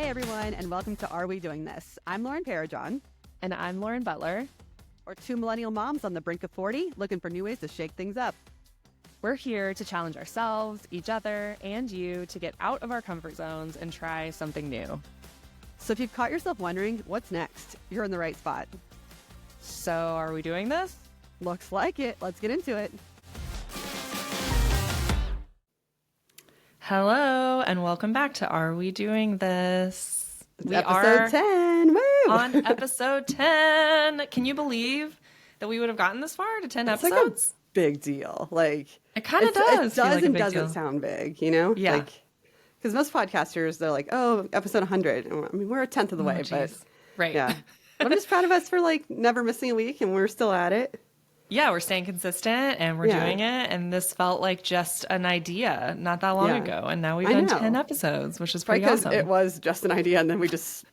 Hey everyone, and welcome to Are We Doing This? I'm Lauren Parajon. And I'm Lauren Butler. We're two millennial moms on the brink of 40, looking for new ways to shake things up. We're here to challenge ourselves, each other, and you to get out of our comfort zones and try something new. So if you've caught yourself wondering, what's next? You're in the right spot. So are we doing this? Looks like it. Let's get into it. Hello, and welcome back to Are We Doing This? We episode 10. Woo! On episode 10. Can you believe that we would have gotten this far to 10 episodes? Like a big deal. Like it kind of does. It does like and doesn't sound big, you know? Yeah. Like, because most podcasters, they're like, oh, episode 100. And I mean, we're a tenth of the way, but right. Yeah. But I'm just proud of us for like never missing a week, and we're still at it. Yeah, we're staying consistent and we're doing it. And this felt like just an idea not that long ago. And now we've done 10 episodes, which is pretty awesome. It was just an idea, and then we just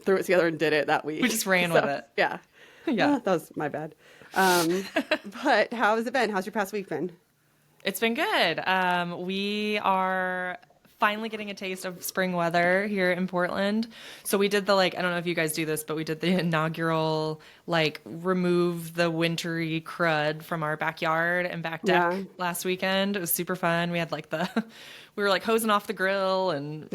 threw it together and did it that week. We just ran with it. Yeah. Yeah. That was my bad. But how has it been? How's your past week been? It's been good. We are finally getting a taste of spring weather here in Portland. So we did the, I don't know if you guys do this, but we did the inaugural, remove the wintry crud from our backyard and back deck last weekend. It was super fun. We had we were hosing off the grill and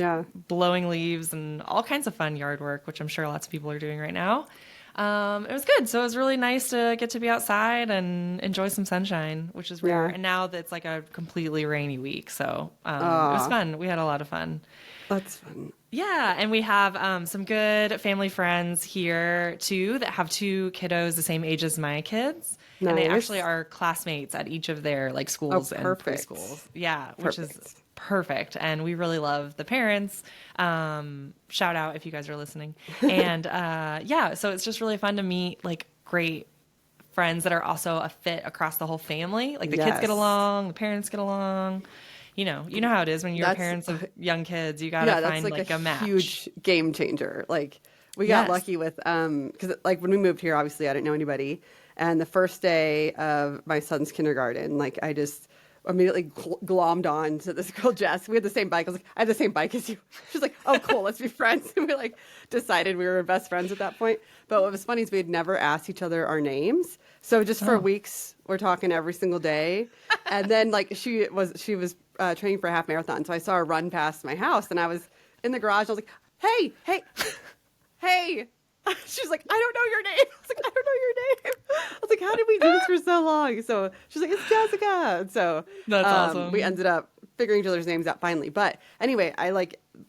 blowing leaves and all kinds of fun yard work, which I'm sure lots of people are doing right now. It was good. So it was really nice to get to be outside and enjoy some sunshine, which is rare. And now that it's a completely rainy week. So it was fun. We had a lot of fun. That's fun. Yeah. And we have some good family friends here too that have two kiddos the same age as my kids. Nice. And they actually are classmates at each of their schools and preschools. Yeah. Which is perfect. And we really love the parents. Shout out if you guys are listening. And so it's just really fun to meet great friends that are also a fit across the whole family. The kids get along, the parents get along. You know how it is when you're parents of young kids. You gotta find a match. Huge game changer. We got lucky with because when we moved here, obviously I didn't know anybody. And the first day of my son's kindergarten, I just immediately glommed on to this girl, Jess. We had the same bike. I was like, I have the same bike as you. She's like, oh, cool, let's be friends. And we decided we were best friends at that point. But what was funny is we had never asked each other our names. So just for weeks, we're talking every single day. And then she was training for a half marathon. So I saw her run past my house, and I was in the garage. I was like, hey. She's like, I don't know your name. I was like, I don't know your name. I was like, how did we do this for so long? So she's like, it's Jessica. And so that's awesome. We ended up figuring each other's names out finally. But anyway, I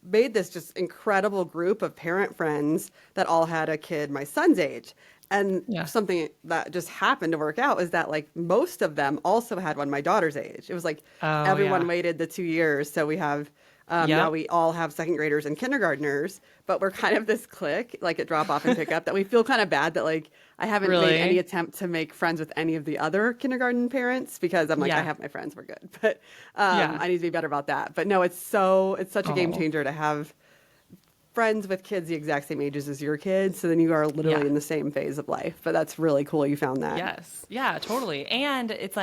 made this just incredible group of parent friends that all had a kid my son's age. And something that just happened to work out is that most of them also had one my daughter's age. It was everyone waited the 2 years. So we have now we all have second graders and kindergartners, but we're kind of this clique, at drop off and pick up, that we feel kind of bad that I haven't made any attempt to make friends with any of the other kindergarten parents because I'm I have my friends, we're good. But I need to be better about that. But no, it's such a game changer to have friends with kids the exact same ages as your kids. So then you are literally in the same phase of life. But that's really cool you found that. Yes. Yeah, totally. And it's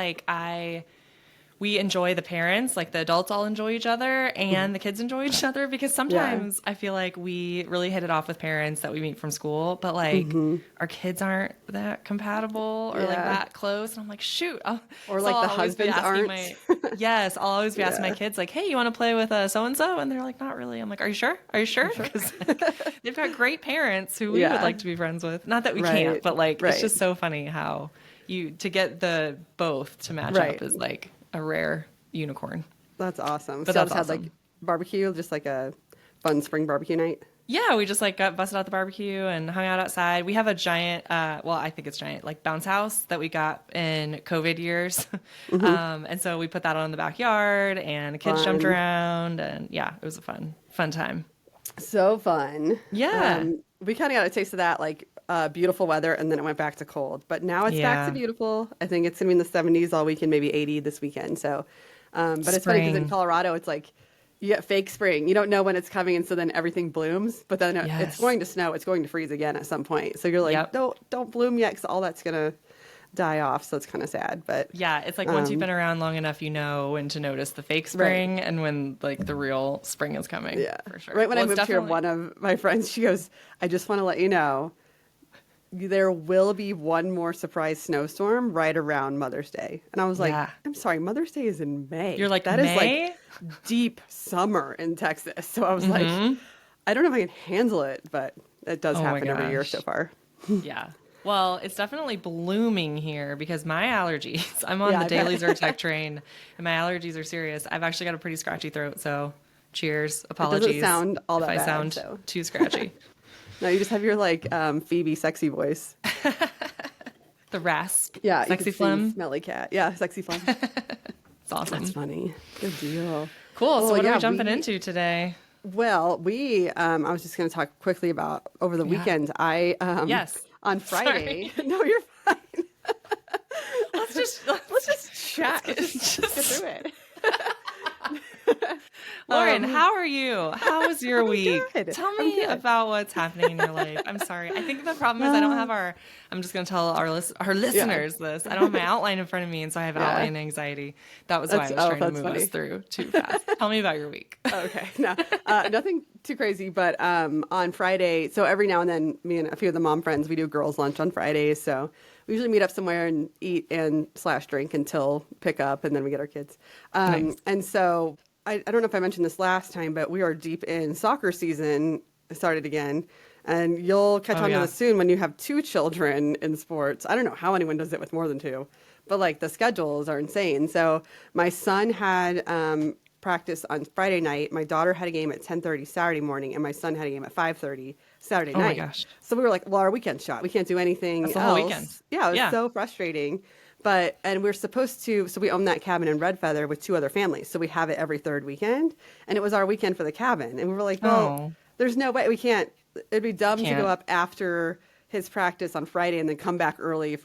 we enjoy the parents, the adults all enjoy each other and the kids enjoy each other, because sometimes I feel we really hit it off with parents that we meet from school, but our kids aren't that compatible or that close. And I'm like, shoot. Or the husbands aren't. Yes. I'll always be asking my kids hey, you want to play with so-and-so? And they're like, not really. I'm like, are you sure? Are you sure? Because they've got great parents who we would like to be friends with. Not that we can't, but it's just so funny how to get the both to match up is a rare unicorn. That's awesome. But so that's awesome. Had barbecue, just a fun spring barbecue night. Yeah, we just got busted out the barbecue and hung out outside. We have a giant, I think it's giant, bounce house that we got in COVID years. And so we put that on in the backyard and the kids jumped around, and it was a fun time. So fun. Yeah. We kind of got a taste of that, beautiful weather, and then it went back to cold. But now it's back to beautiful. I think it's going to be in the 70s all weekend, maybe 80 this weekend. So, but it's funny because in Colorado, it's you get fake spring. You don't know when it's coming, and so then everything blooms. But then it's going to snow. It's going to freeze again at some point. So you're don't bloom yet, because all that's going to die off. So it's kind of sad, but yeah, it's like once you've been around long enough, you know when to notice the fake spring and when like the real spring is coming. Yeah, for sure. Right when I moved here, one of my friends, she goes, I just want to let you know, there will be one more surprise snowstorm right around Mother's Day. And I was like, I'm sorry, Mother's Day is in May. You're like, that May? Is like deep summer in Texas. So I was like, I don't know if I can handle it, but it does happen every year so far. Yeah. Well, it's definitely blooming here because my allergies, I'm on the daily Zyrtec train and my allergies are serious. I've actually got a pretty scratchy throat. So cheers. Apologies. It doesn't sound all that if bad. I sound too scratchy. No, you just have your like Phoebe sexy voice. The rasp. Yeah. Sexy phlegm. Smelly cat. Yeah. Sexy phlegm. It's awesome. That's funny. Good deal. Cool. So what are we jumping into today? Well, I was just going to talk quickly about over the weekend. Yes. On Friday. No, you're fine. let's just chat. Let's just get through it. Lauren, how are you? How was your week? Good. Tell me about what's happening in your life. I'm sorry. I think the problem is I don't have I'm just going to tell our listeners this. I don't have my outline in front of me, and so I have outline anxiety. That was why I was trying to move us through too fast. Tell me about your week. Okay. No, nothing too crazy, but on Friday, so every now and then, me and a few of the mom friends, we do girls' lunch on Fridays, so we usually meet up somewhere and eat and / drink until pick up, and then we get our kids. Nice. And so I don't know if I mentioned this last time, but we are deep in soccer season. Started again. And you'll catch on to this soon when you have 2 children in sports. I don't know how anyone does it with more than 2, but like the schedules are insane. So my son had practice on Friday night. My daughter had a game at 10:30 Saturday morning, and my son had a game at 5:30 Saturday night. Oh my gosh. So we were like, well, our weekend's shot. We can't do anything else. The whole weekend. Yeah, it was so frustrating. And we're supposed to, so we own that cabin in Red Feather with 2 other families. So we have it every 3rd weekend. And it was our weekend for the cabin. And we were like, well, there's no way we can't. It'd be dumb to go up after his practice on Friday and then come back early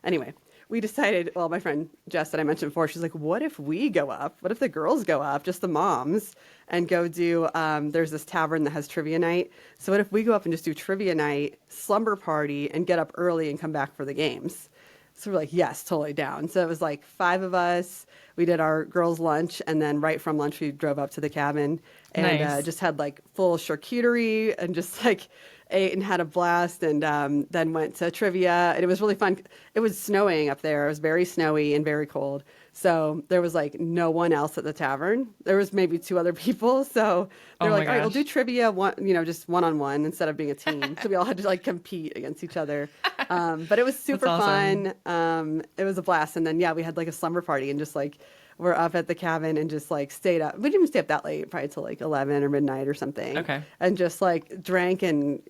anyway. We decided, well, my friend Jess that I mentioned before, she's like, what if we go up? What if the girls go up, just the moms, and go do, there's this tavern that has trivia night. So what if we go up and just do trivia night, slumber party, and get up early and come back for the games? So we're like, yes, totally down. So it was like 5 of us. We did our girls' lunch, and then right from lunch, we drove up to the cabin and just had like full charcuterie and just like ate and had a blast, and then went to trivia. And it was really fun. It was snowing up there. It was very snowy and very cold. So there was like no one else at the tavern. There was maybe 2 other people. So they're like, all right, we'll do trivia, just one-on-one instead of being a team. So we all had to like compete against each other. But it was super fun. It was a blast. And then, we had like a slumber party and just like, we're up at the cabin and just like stayed up. We didn't even stay up that late, probably till like 11 or midnight or something. Okay. And just like drank and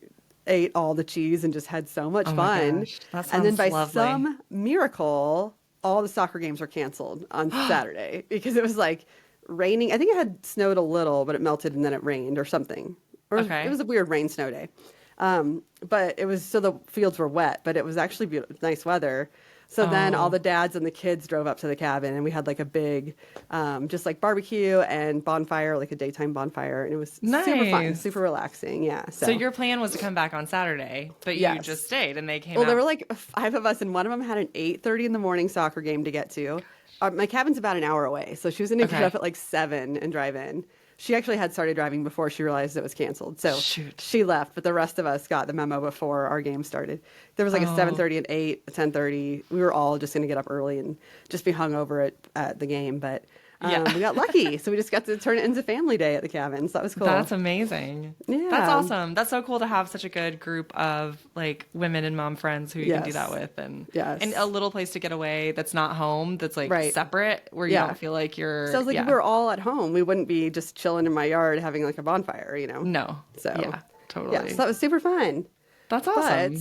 ate all the cheese and just had so much fun. That sounds and then by lovely. some miracle, all the soccer games were canceled on Saturday because it was like raining. I think it had snowed a little, but it melted and then it rained or something. It was a weird rain snow day. But it was, so the fields were wet, but it was actually beautiful, nice weather. So then all the dads and the kids drove up to the cabin, and we had like a big, just like barbecue and bonfire, like a daytime bonfire. And it was super fun, super relaxing. Yeah. So your plan was to come back on Saturday, but you just stayed and they came out. Well, there were like 5 of us, and one of them had an 8:30 in the morning soccer game to get to. My cabin's about an hour away. So she was going to get up at like 7 and drive in. She actually had started driving before she realized it was canceled. So she left, but the rest of us got the memo before our game started. There was like a 7:30 and 8, a 10:30. We were all just going to get up early and just be hungover at the game. But we got lucky. So we just got to turn it into family day at the cabin. So that was cool. That's amazing. Yeah. That's awesome. That's so cool to have such a good group of like women and mom friends who you can do that with. And a little place to get away that's not home, that's like separate, where you don't feel like you're... So it's like if we were all at home, we wouldn't be just chilling in my yard having like a bonfire, No. So totally. Yeah, so that was super fun. That's awesome.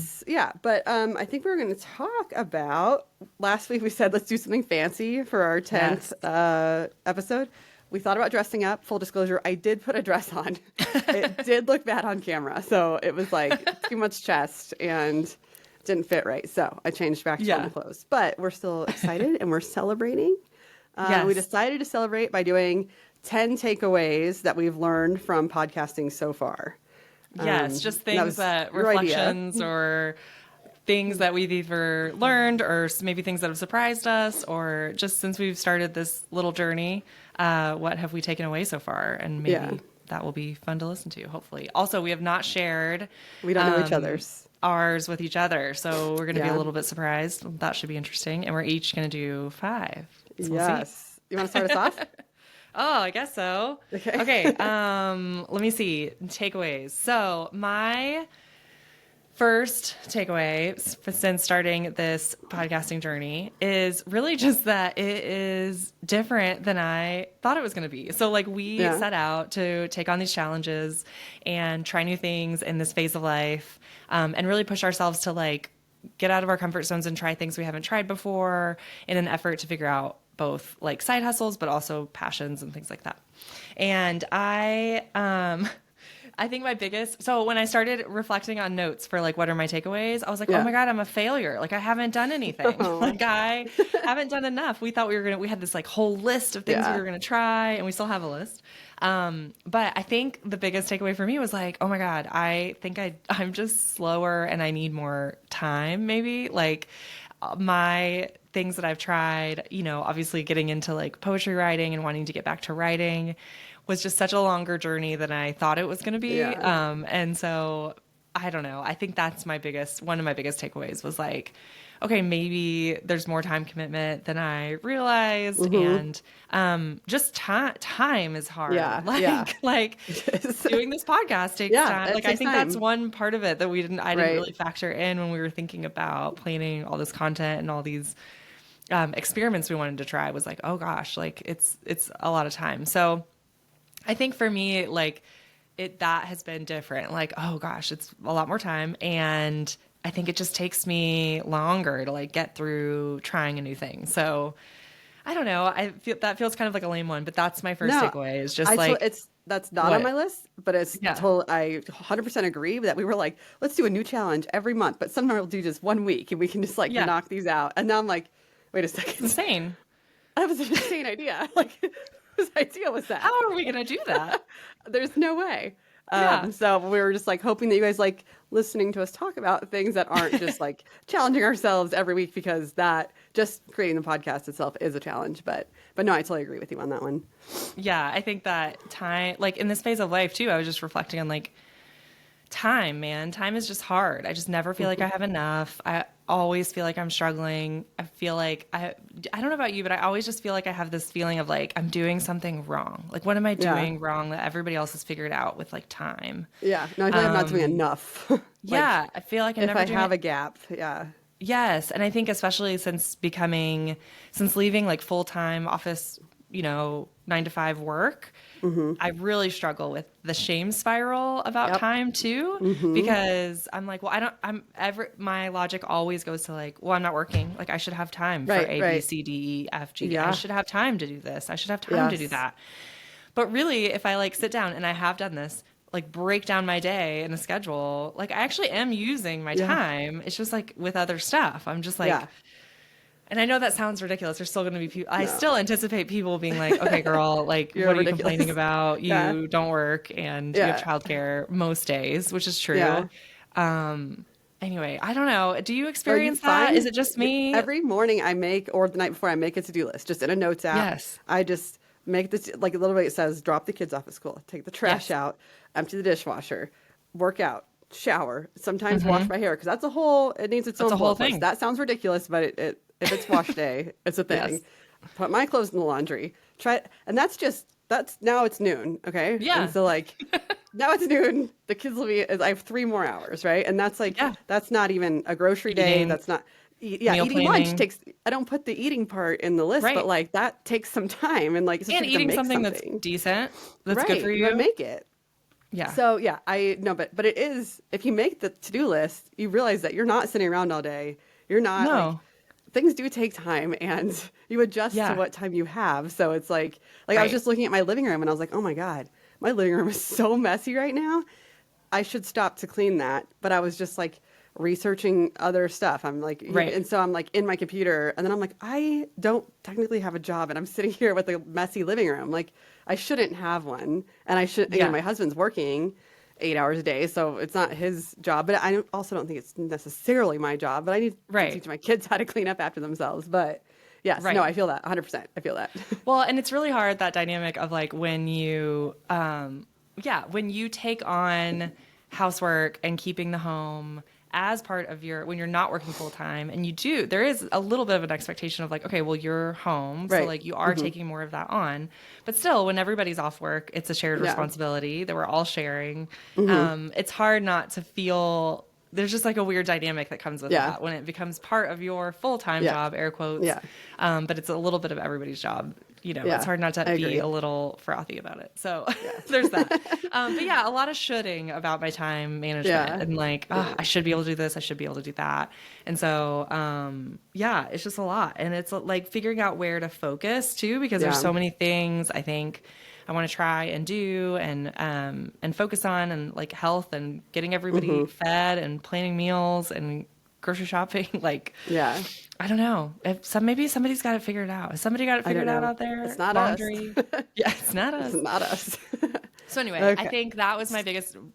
But I think we were going to talk about, last week we said let's do something fancy for our 10th episode. We thought about dressing up. Full disclosure, I did put a dress on. It did look bad on camera. So it was like too much chest and didn't fit right. So I changed back to normal clothes. But we're still excited and we're celebrating. We decided to celebrate by doing 10 takeaways that we've learned from podcasting so far. Yes, just things that reflections or things that we've either learned or maybe things that have surprised us, or just since we've started this little journey, what have we taken away so far? And maybe that will be fun to listen to, hopefully. Also, we have not shared. We don't know each other's. Ours with each other. So we're going to be a little bit surprised. That should be interesting. And we're each going to do 5. So yes. You want to start us off? Oh, I guess so. Okay. Let me see. Takeaways. So my first takeaway since starting this podcasting journey is really just that it is different than I thought it was going to be. So like we set out to take on these challenges and try new things in this phase of life, and really push ourselves to like get out of our comfort zones and try things we haven't tried before in an effort to figure out both like side hustles, but also passions and things like that. And I think my biggest, so when I started reflecting on notes for like, what are my takeaways? I was like, oh my God, I'm a failure. Like I haven't done anything. Like I haven't done enough. We thought we had this like whole list of things we were going to try, and we still have a list. But I think the biggest takeaway for me was like, oh my God, I think I'm just slower and I need more time maybe. Like my things that I've tried, you know, obviously getting into like poetry writing and wanting to get back to writing was just such a longer journey than I thought it was going to be. And so I don't know. I think that's one of my biggest takeaways was like, okay, maybe there's more time commitment than I realized. And just time is hard. Like doing this podcast takes time. Like I think that's one part of it that I didn't really factor in when we were thinking about planning all this content and all these experiments we wanted to try. Was like, oh gosh, like it's a lot of time. So I think for me, like that has been different. Like, oh gosh, it's a lot more time. And I think it just takes me longer to like get through trying a new thing. So I don't know. I feel that feels kind of like a lame one, but that's my first takeaway is just that's not on my list, but it's I 100% agree that we were like, let's do a new challenge every month, but sometimes we'll do just 1 week and we can just like knock these out. And now I'm like, wait a second. It's insane. That was an insane idea. Like whose idea was that? How are we going to do that? There's no way. So we were just like hoping that you guys like listening to us talk about things that aren't just like challenging ourselves every week, because that just creating the podcast itself is a challenge. But no, I totally agree with you on that one. Yeah, I think that time, like in this phase of life too, I was just reflecting on like time, man. Time is just hard. I just never feel like I have enough. I always feel like I'm struggling. I feel like I don't know about you, but I always just feel like I have this feeling of like I'm doing something wrong. Like what am I doing wrong that everybody else has figured out with like time? Yeah. No, I feel like I'm not doing enough. I feel like if I have a gap. Yeah. Yes. And I think especially since leaving like full-time office, 9 to 5 work, I really struggle with the shame spiral about time too, because I'm like, well, my logic always goes to like, well, I'm not working. Like I should have time for A, B, C, D, E, F, G. I should have time to do this. I should have time to do that. But really, if I like sit down, and I have done this, like break down my day and a schedule, like I actually am using my time. It's just like with other stuff. I'm just like, and I know that sounds ridiculous. There's still going to be people. I still anticipate people being like, okay, girl, like, what are you complaining about? You don't work and you have childcare most days, which is true. Anyway, I don't know. Do you experience that? Is it just me? Every morning I make, or the night before I make a to-do list, just in a notes app. Yes. I just make this, like a little bit, it says, drop the kids off at school, take the trash out, empty the dishwasher, work out, shower, sometimes wash my hair. Cause that's it needs its own whole thing. That sounds ridiculous, but if it's wash day, it's a thing. Yes. Put my clothes in the laundry. And that's now it's noon. Okay. Yeah. And so like now it's noon. The kids will be, I have 3 more hours. Right. And that's like, that's not even a grocery day. That's not, eating lunch takes, I don't put the eating part in the list, but like that takes some time. And like, and eating something that's decent, that's good for you. Make it. Yeah. So I know, but it is, if you make the to-do list, you realize that you're not sitting around all day. You're not like, things do take time, and you adjust to what time you have. So it's like I was just looking at my living room and I was like, oh my God, my living room is so messy right now. I should stop to clean that. But I was just like researching other stuff. I'm like, and so I'm like in my computer, and then I'm like, I don't technically have a job, and I'm sitting here with a messy living room. Like I shouldn't have one. And I should, my husband's working, 8 hours a day. So it's not his job, but I also don't think it's necessarily my job, but I need to teach my kids how to clean up after themselves. But yes, no, I feel that 100%. I feel that. Well, and it's really hard, that dynamic of like when you, when you take on housework and keeping the home as part of your, when you're not working full time, and there is a little bit of an expectation of like, okay, well, you're home. So like you are taking more of that on, but still when everybody's off work, it's a shared responsibility that we're all sharing. It's hard not to feel, there's just like a weird dynamic that comes with that when it becomes part of your full-time job, air quotes. But it's a little bit of everybody's job. It's hard not to be a little frothy about it. So there's that. But a lot of shoulding about my time management and like, I should be able to do this. I should be able to do that. And so, it's just a lot. And it's like figuring out where to focus too, because there's so many things I think I want to try and do and focus on, and like health and getting everybody fed and planning meals and grocery shopping. Like, I don't know. Maybe somebody's got it figured out. Has somebody got it figured out there? It's not Laundry. us. It's not us. It's not us. So anyway, I think that was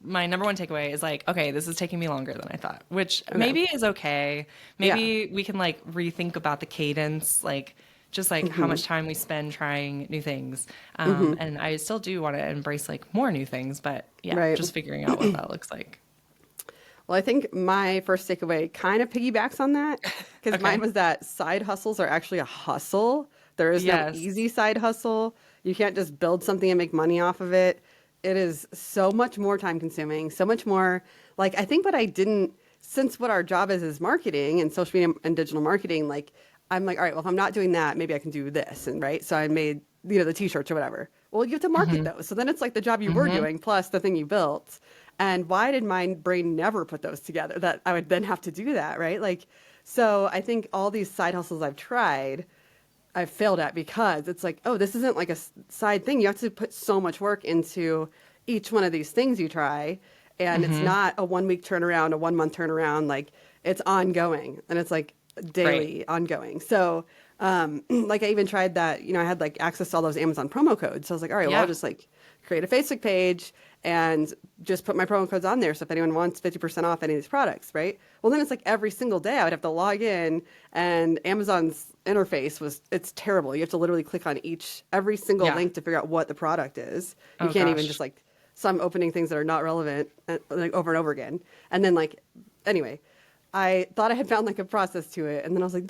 my number one takeaway is like, okay, this is taking me longer than I thought, which maybe is okay. Maybe we can like rethink about the cadence, like just like how much time we spend trying new things. And I still do want to embrace like more new things, but just figuring out what that looks like. Well, I think my first takeaway kind of piggybacks on that, because mine was that side hustles are actually a hustle. There is no easy side hustle. You can't just build something and make money off of it. It is so much more time consuming, so much more. Like, I think since what our job is marketing and social media and digital marketing, like, I'm like, all right, well, if I'm not doing that, maybe I can do this. And right. So I made, the t-shirts or whatever. Well, you have to market those. So then it's like the job you were doing plus the thing you built. And why did my brain never put those together, that I would then have to do that, right? Like, so I think all these side hustles I've tried, I've failed at, because it's like, oh, this isn't like a side thing. You have to put so much work into each one of these things you try. And it's not a 1 week turnaround, a 1 month turnaround. Like, it's ongoing, and it's like daily ongoing. So, like I even tried that, I had like access to all those Amazon promo codes. So I was like, all right, well, I'll just like create a Facebook page and just put my promo codes on there. So if anyone wants 50% off any of these products, right? Well, then it's like every single day I would have to log in, and Amazon's interface it's terrible. You have to literally click on every single link to figure out what the product is. You can't even just like, so I'm opening things that are not relevant like over and over again. And then like, anyway, I thought I had found like a process to it. And then I was like,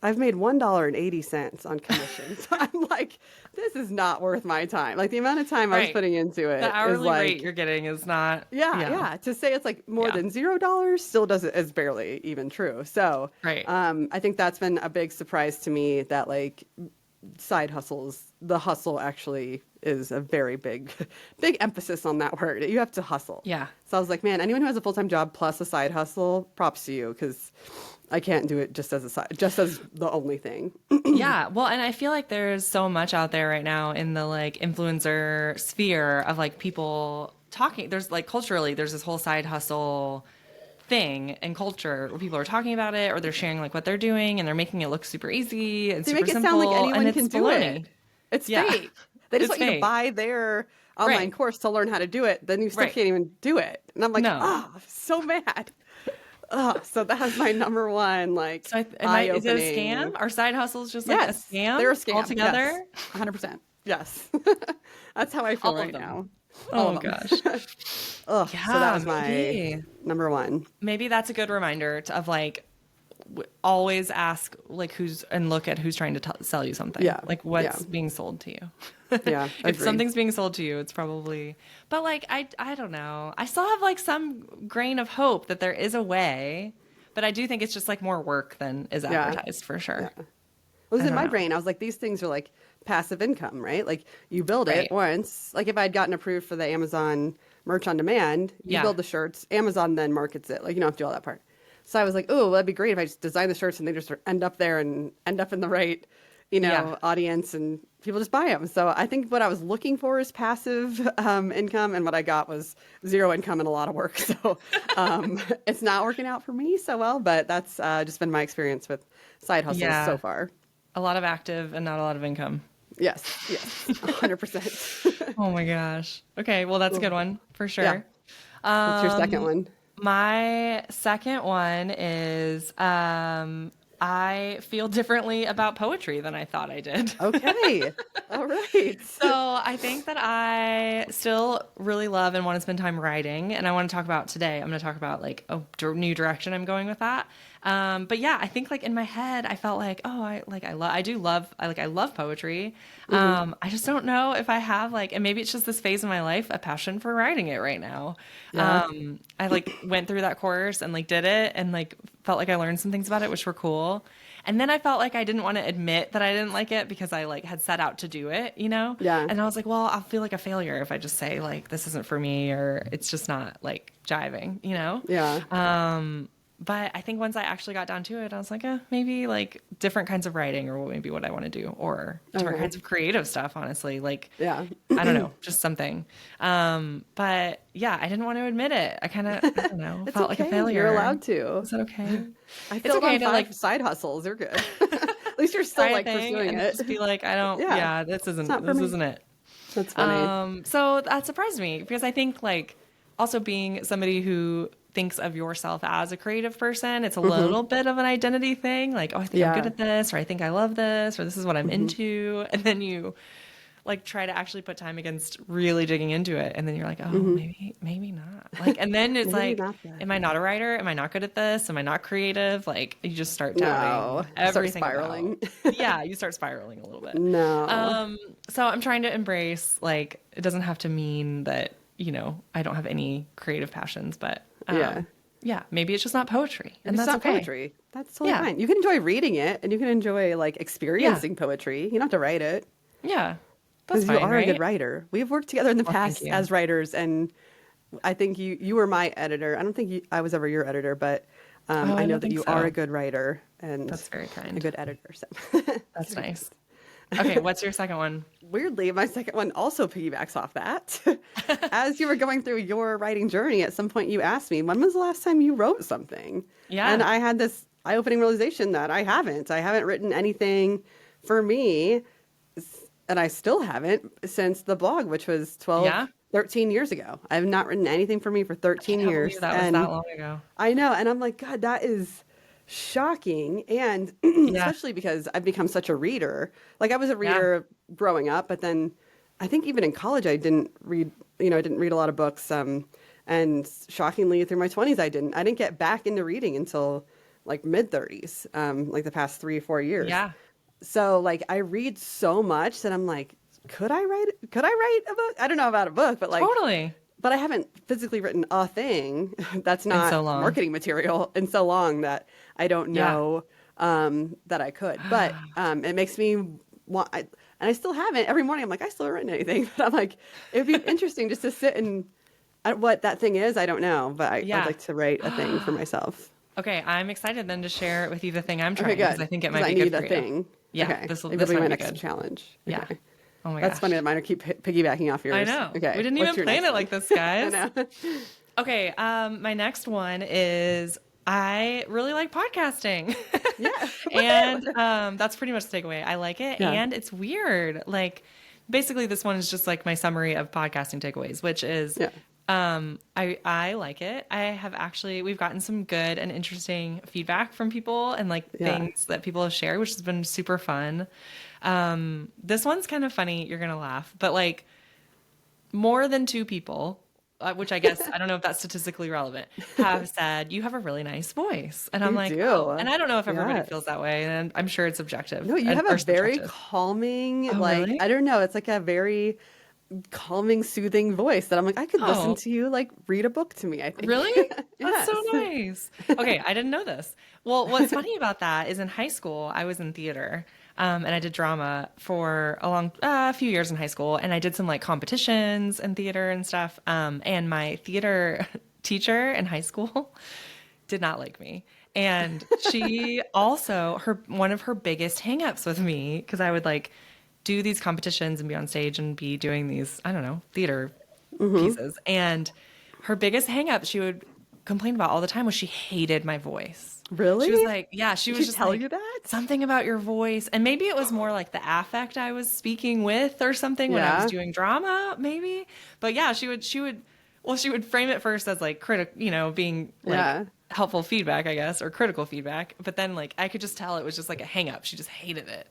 I've made $1.80 on commission. So I'm like, this is not worth my time. Like, the amount of time I was putting into it. The hourly is like, rate you're getting is not. Yeah. To say it's like more than $0 still is barely even true. So I think that's been a big surprise to me, that like side hustles, the hustle actually is a very big emphasis on that word. You have to hustle. Yeah. So I was like, man, anyone who has a full-time job plus a side hustle, props to you, because I can't do it just as the only thing. Yeah. Well, and I feel like there's so much out there right now in the like influencer sphere of like people talking. There's like culturally, there's this whole side hustle thing and culture where people are talking about it, or they're sharing like what they're doing, and they're making it look super easy and super simple. They make it sound like anyone can do it. It's fake. They just want you to buy their online course to learn how to do it. Then you still can't even do it. And I'm like, so mad. So that was my number one, like, is it a scam? Are side hustles just like a scam? They're a scam altogether? Yes. 100%. Yes. That's how I feel right now. Oh gosh. So that was my number one. Maybe that's a good reminder of like, always ask like look at who's trying to sell you something. Yeah. Like what's being sold to you. Yeah. If something's being sold to you, it's probably, but like, I don't know. I still have like some grain of hope that there is a way, but I do think it's just like more work than is advertised for sure. Yeah. Well, it was in my brain. I was like, these things are like passive income, right? Like you build it once, like if I'd gotten approved for the Amazon merch on demand, you build the shirts, Amazon then markets it. Like you don't have to do all that part. So I was like, oh, that'd be great if I just design the shirts and they just end up there and end up in the right, audience, and people just buy them. So I think what I was looking for is passive income, and what I got was zero income and a lot of work. So it's not working out for me so well, but that's just been my experience with side hustles so far. A lot of active and not a lot of income. Yes, 100%. Oh my gosh. Okay, well, that's a good one for sure. What's your second one? My second one is I feel differently about poetry than I thought I did. Okay. All right. So I think that I still really love and want to spend time writing, and I want to talk about today. I'm going to talk about like a new direction I'm going with that. But yeah, I think like in my head, I felt like, oh, I love poetry. I just don't know if I have like, and maybe it's just this phase in my life, a passion for writing it right now. Yeah. I like went through that course and like did it and like felt like I learned some things about it, which were cool. And then I felt like I didn't want to admit that I didn't like it because I like had set out to do it, you know? Yeah. And I was like, well, I'll feel like a failure if I just say like, this isn't for me or it's just not like jiving, you know? Yeah. But I think once I actually got down to it, I was like, maybe like different kinds of writing or maybe what I want to do or different kinds of creative stuff, honestly. Like, Yeah. I don't know, just something. But yeah, I didn't want to admit it. I don't know, felt like a failure. You're allowed to. Is that okay? I feel okay on to five like side hustles. You're good. At least you're still like pursuing and it. just be like, this isn't it. That's funny. So that surprised me because I think like also being somebody who thinks of yourself as a creative person, it's a little bit of an identity thing. Like, oh, I think I'm good at this, or I think I love this, or this is what I'm into. And then you like try to actually put time against really digging into it. And then you're like, oh, maybe not. Like, and then it's like, am I not a writer? Am I not good at this? Am I not creative? Like you just start doubting everything. Start spiraling. Yeah, you start spiraling a little bit. No. So I'm trying to embrace, like, it doesn't have to mean that, you know, I don't have any creative passions, but yeah, maybe it's just not poetry. And that's not okay. poetry. That's totally fine. You can enjoy reading it and you can enjoy like experiencing poetry. You don't have to write it. Yeah. That's Because fine, you are right? a good writer. We've worked together in the past as writers, and I think you were my editor. I don't think I was ever your editor, but I know that you are a good writer and that's very kind. a good editor. So that's nice. Okay, what's your second one? Weirdly, my second one also piggybacks off that. As you were going through your writing journey, at some point you asked me, when was the last time you wrote something? Yeah. And I had this eye-opening realization that I haven't written anything for me, and I still haven't since the blog, which was 13 years ago. I have not written anything for me for 13 years. That was that long ago. I know. And I'm like, God, that is shocking. And especially because I've become such a reader. Like I was a reader growing up, but then I think even in college, I didn't read a lot of books. And shockingly through my 20s, I didn't get back into reading until like mid 30s, like the past 3 or 4 years. Yeah. So like I read so much that I'm like, could I write a book? I don't know about a book, but like totally. But I haven't physically written a thing that's not marketing material in so long that I don't know that I could. But it makes me want, and I still haven't. Every morning I'm like, I still haven't written anything. But I'm like, it'd be interesting just to sit and what that thing is. I don't know, but I'd like to write a thing for myself. Okay, I'm excited then to share with you the thing I'm trying because I think it might be good for you. Thing. Yeah, okay. this will be my next good. challenge. Yeah. Okay. Oh my gosh. That's funny that mine keep piggybacking off yours. I know. Okay. We didn't even plan it like this, guys. I know. Okay, my next one is I really like podcasting. Yeah. And that's pretty much the takeaway. I like it and it's weird. Like basically this one is just like my summary of podcasting takeaways, which is I like it. We've gotten some good and interesting feedback from people and like things that people have shared, which has been super fun. This one's kind of funny. You're going to laugh, but like more than 2 people, which I guess, I don't know if that's statistically relevant, have said, you have a really nice voice. And I'm like, oh. And I don't know if everybody feels that way. And I'm sure it's subjective. No, you have a very calming, really? I don't know. It's like a very calming, soothing voice that I'm like, I could listen to you like read a book to me, I think. Really? That's so nice. Okay, I didn't know this. Well, what's funny about that is in high school, I was in theater. And I did drama for a few years in high school, and I did some like competitions in theater and stuff. And my theater teacher in high school did not like me. And she also, one of her biggest hangups with me, because I would like do these competitions and be on stage and be doing these, I don't know, theater pieces. And her biggest hangup she would complain about all the time was she hated my voice. Really? She was like, she was just tell like, you that? Something about your voice. And maybe it was more like the affect I was speaking with or something when I was doing drama, maybe. But yeah, she would, Well, she would frame it first as like being like helpful feedback, I guess, or critical feedback. But then like I could just tell it was just like a hang up. She just hated it.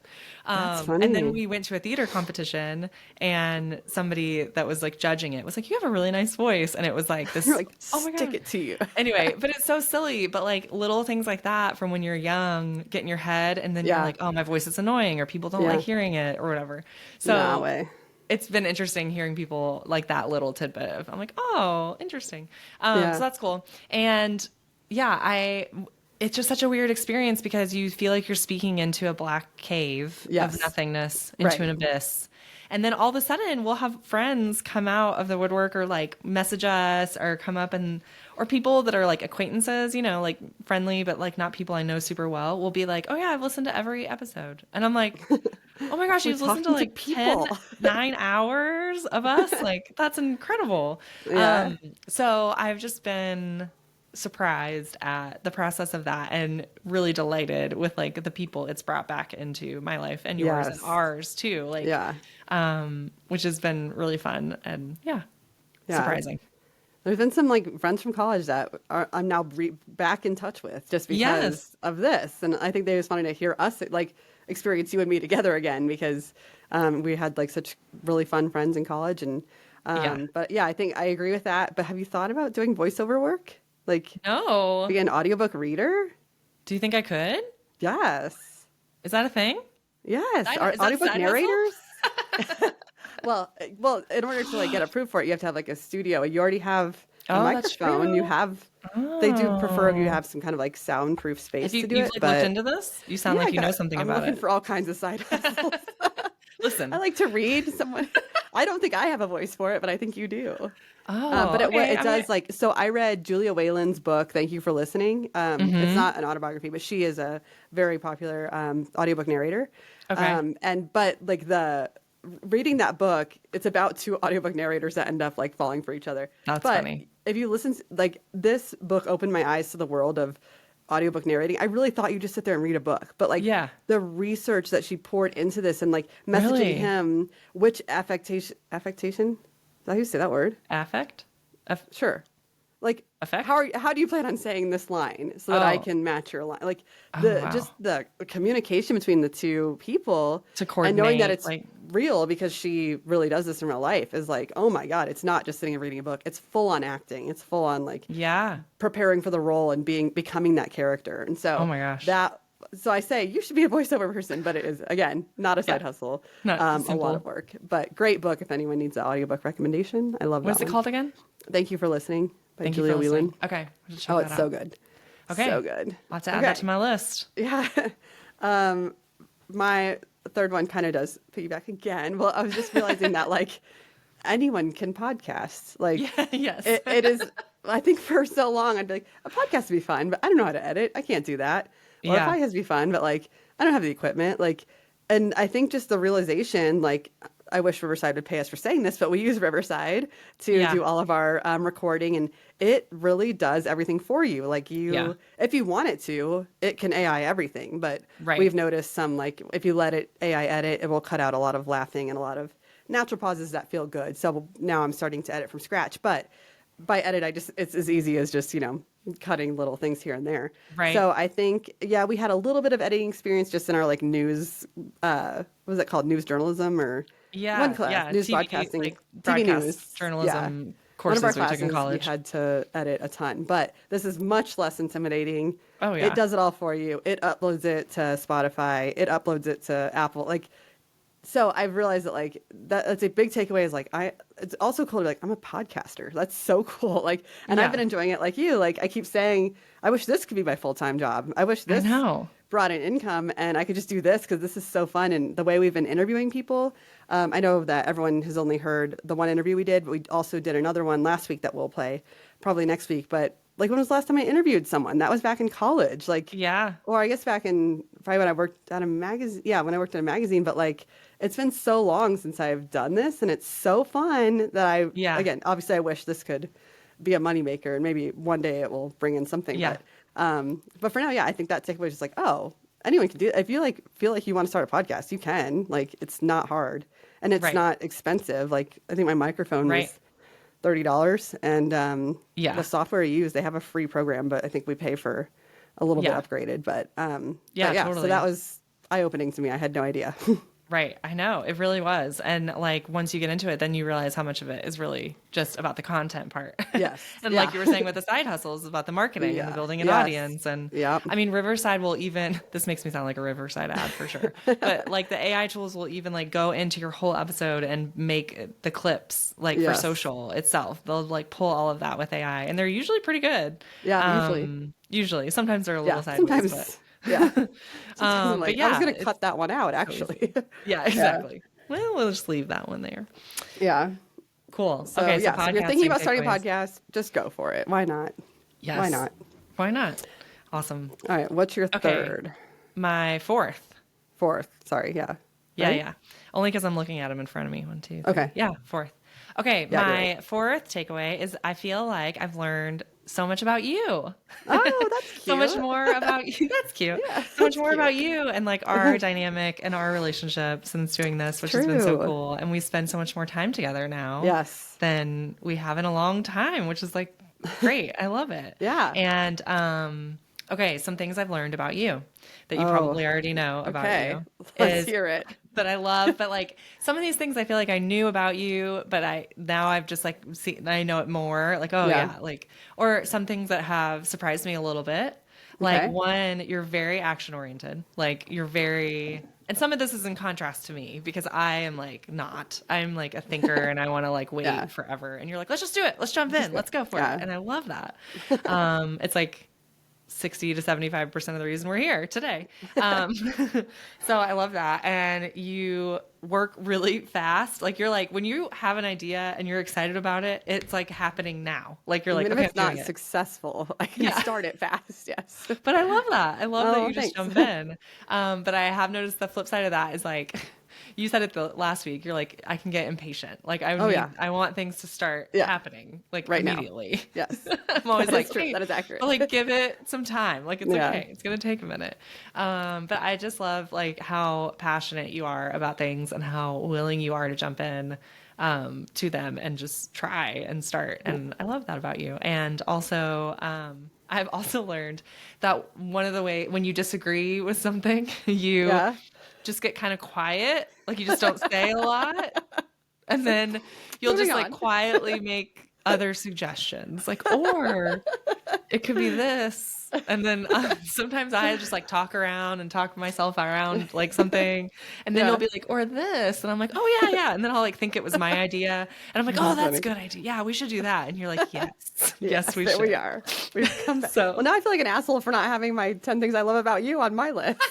That's funny. And then we went to a theater competition, and somebody that was like judging it was like, "You have a really nice voice," and it was like this. You're like, oh my stick God. it to you. Anyway, but it's so silly. But like little things like that from when you're young get in your head, and then you're like, "Oh, my voice is annoying," or people don't like hearing it, or whatever. So. No way. It's been interesting hearing people like that little tidbit of, I'm like, oh, interesting. So that's cool. And it's just such a weird experience because you feel like you're speaking into a black cave of nothingness, into an abyss. And then all of a sudden we'll have friends come out of the woodwork or like message us or come up or people that are like acquaintances, like friendly, but like not people I know super well, will be like, oh yeah, I've listened to every episode. And I'm like, oh my gosh, you've listened to like 9 hours of us? Like, that's incredible. Yeah. So I've just been surprised at the process of that and really delighted with like the people it's brought back into my life and yours and ours too. Like, which has been really fun and surprising. There's been some like friends from college that I'm now back in touch with just because of this. And I think they just wanted to hear us like experience you and me together again because we had like such really fun friends in college. And but yeah, I think I agree with that. But have you thought about doing voiceover work? Like, no. Be an audiobook reader? Do you think I could? Yes. Is that a thing? Yes. Are audiobook narrators? Well, in order to like get approved for it, you have to have like a studio. You already have a microphone. You have. They do prefer you have some kind of like soundproof space to do it. You've looked into this? You sound like you know something about it. I'm looking for all kinds of side hustles. Listen, I like to read. I don't think I have a voice for it, but I think you do. Oh, but it does like, so I read Julia Whalen's book, Thank You for Listening. It's not an autobiography, but she is a very popular audiobook narrator. Okay. But like reading that book, it's about two audiobook narrators that end up like falling for each other. That's funny. If you listen, like this book opened my eyes to the world of audiobook narrating. I really thought you just sit there and read a book, but like the research that she poured into this and like messaging him which affectation, is that how you say that word? Affect? Sure. Like, effect? How do you plan on saying this line so that I can match your line? Like, just the communication between the two people to coordinate, and knowing that it's real because she really does this in real life is like, oh my God, it's not just sitting and reading a book. It's full on acting. It's full on like preparing for the role and becoming that character. And so oh my gosh. So I say you should be a voiceover person, but it is, again, not a side hustle, a lot of work. But great book if anyone needs an audiobook recommendation. I love that. What's it called again? Thank You for Listening by Julia Whelan. Okay. It's so good. Okay. So good. I'll have to add that to my list. Yeah. My third one kind of does piggyback again. Well, I was just realizing that like anyone can podcast. Like, yes. It is. I think for so long I'd be like, a podcast would be fun, but I don't know how to edit. I can't do that. Or a podcast would be fun, but like I don't have the equipment. Like, and I think just the realization, like, I wish Riverside would pay us for saying this, but we use Riverside to do all of our recording, and it really does everything for you. Like if you want it to, it can AI everything. But we've noticed some, like, if you let it AI edit, it will cut out a lot of laughing and a lot of natural pauses that feel good. So now I'm starting to edit from scratch. But by edit, it's as easy as just, cutting little things here and there. Right. So I think, we had a little bit of editing experience just in our like news, what was it called? News journalism or one class, news TV, broadcasting, like TV news journalism one courses of our we classes, took in college. We had to edit a ton, but this is much less intimidating. Oh yeah. It does it all for you. It uploads it to Spotify. It uploads it to Apple. Like, so I've realized that like that's a big takeaway is like it's also cool to be like, I'm a podcaster. That's so cool. Like, and I've been enjoying it like you. Like I keep saying, I wish this could be my full-time job. I wish this brought in income and I could just do this because this is so fun. And the way we've been interviewing people, I know that everyone has only heard the one interview we did, but we also did another one last week that we'll play probably next week. But like, when was the last time I interviewed someone? That was back in college. Like, or I guess back in probably when I worked at a magazine. Yeah, when I worked at a magazine. But like, it's been so long since I've done this, and it's so fun that again, obviously, I wish this could be a moneymaker, and maybe one day it will bring in something. Yeah. But for now, I think that takeaway is just like, oh, anyone can do it. If you like feel like you want to start a podcast, you can. Like, it's not hard, and it's not expensive. Like, I think my microphone was $30. And Yeah. the software you use, they have a free program, but I think we pay for a little bit Yeah. upgraded. But Yeah, yeah, totally. so that was eye-opening to me. I had no idea. Right. I know. It really was. And like once you get into it, then you realize how much of it is really just about the content part. Yes. And like you were saying with the side hustles, about the marketing and the Yeah. building an Yes. audience. And Yep. I mean, Riverside will even, this makes me sound like a Riverside ad for sure. But like the AI tools will even like go into your whole episode and make the clips like for Yes. social itself. They'll like pull all of that with AI and they're usually pretty good. Yeah, Usually. Sometimes they're a little yeah, sideways, sometimes, but yeah. Sometimes I'm but like, I was yeah, going to cut that one out, so actually. easy. Yeah, exactly. Well, we'll just leave that one there. Yeah. Cool. So, Okay, so yeah, so if you're thinking podcasting about starting a takeaways. podcast, just go for it. Why not? Yes. Why not? Why not? Awesome. All right. What's your Okay. third? My fourth. Fourth. Sorry. Yeah. Yeah, Right? yeah. Only because I'm looking at them in front of me. 1, 2, 3. Okay. Yeah, fourth. Okay, Yeah, you're my right. fourth takeaway is I feel like I've learned so much about you. Oh, that's cute. So much more about you. That's cute. Yeah, So much that's more cute. about you and like our dynamic and our relationship since doing this, which has been so True. cool. And we spend so much more time together now Yes. than we have in a long time, which is like great. I love it. Yeah. And okay, some things I've learned about you that you Oh, probably already know about okay. you Let's hear it. that I love, but like some of these things I feel like I knew about you, but I've just like I know it more. Like, oh Yeah. yeah, like or some things that have surprised me a little bit. Like Okay. one, you're very action oriented. Like you're very and some of this is in contrast to me because I am like not. I'm like a thinker and I want to like wait Yeah. forever. And you're like, let's just do it. Let's jump in. Let's go for Yeah. it. And I love that. It's like 60 to 75% of the reason we're here today. So I love that. And you work really fast. Like you're like, when you have an idea and you're excited about it, it's like happening now. Like you're like, Even okay, if it's I'm not doing it. successful, I can Yeah. start it fast. Yes. But I love that. I love that Oh, you just thanks. jump in. But I have noticed the flip side of that is like, you said it the last week. You're like, I can get impatient. Like yeah. I want things to start Yeah. happening like Right now. immediately. Yes. I'm always That like, is true. "Hey," That is accurate. but like give it some time. Like it's Yeah. okay. It's gonna take a minute. But I just love like how passionate you are about things and how willing you are to jump in to them and just try and start. And I love that about you. And also, I've also learned that one of the way when you disagree with something, you Yeah. just get kind of quiet. Like you just don't say a lot. And then you'll Moving just like on. quietly make other suggestions. Like, or it could be this. And then sometimes I just like talk around and talk myself around like something. And then Yeah. you'll be like, or this. And I'm like, oh, yeah, yeah. And then I'll like think it was my idea. And I'm like, oh, that's a good idea. Yeah, we should do that. And you're like, yes, yes, we there should. we are. We've come back. So- Well, now I feel like an asshole for not having my 10 things I love about you on my list.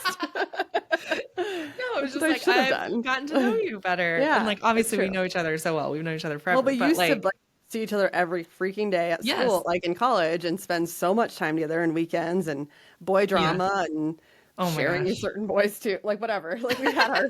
No, it was just I like should have I've done. gotten to know you better. Yeah, And like obviously we that's true. know each other so well. We've known each other forever. Well, we but used like, to like, see each other every freaking day at Yes. school, like in college, and spend so much time together and weekends and boy drama and Oh my sharing gosh. certain boys too, like whatever. Like we've had our,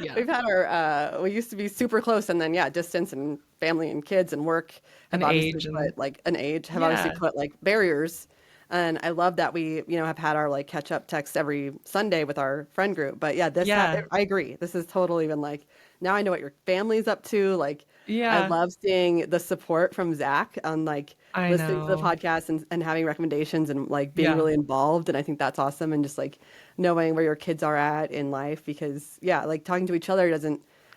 Yeah. we've had our, we used to be super close, and then yeah, distance and family and kids and work have And obviously age and- put like an age have obviously Yeah. put like barriers. And I love that we, have had our like catch up text every Sunday with our friend group. But yeah, Yeah. I agree. This is totally been like, now I know what your family's up to. Like, I Yeah. love seeing the support from Zach on like I listening to the know. podcast and having recommendations and like being Yeah. really involved. And I think that's awesome. And just like knowing where your kids are at in life, because yeah, like talking to each other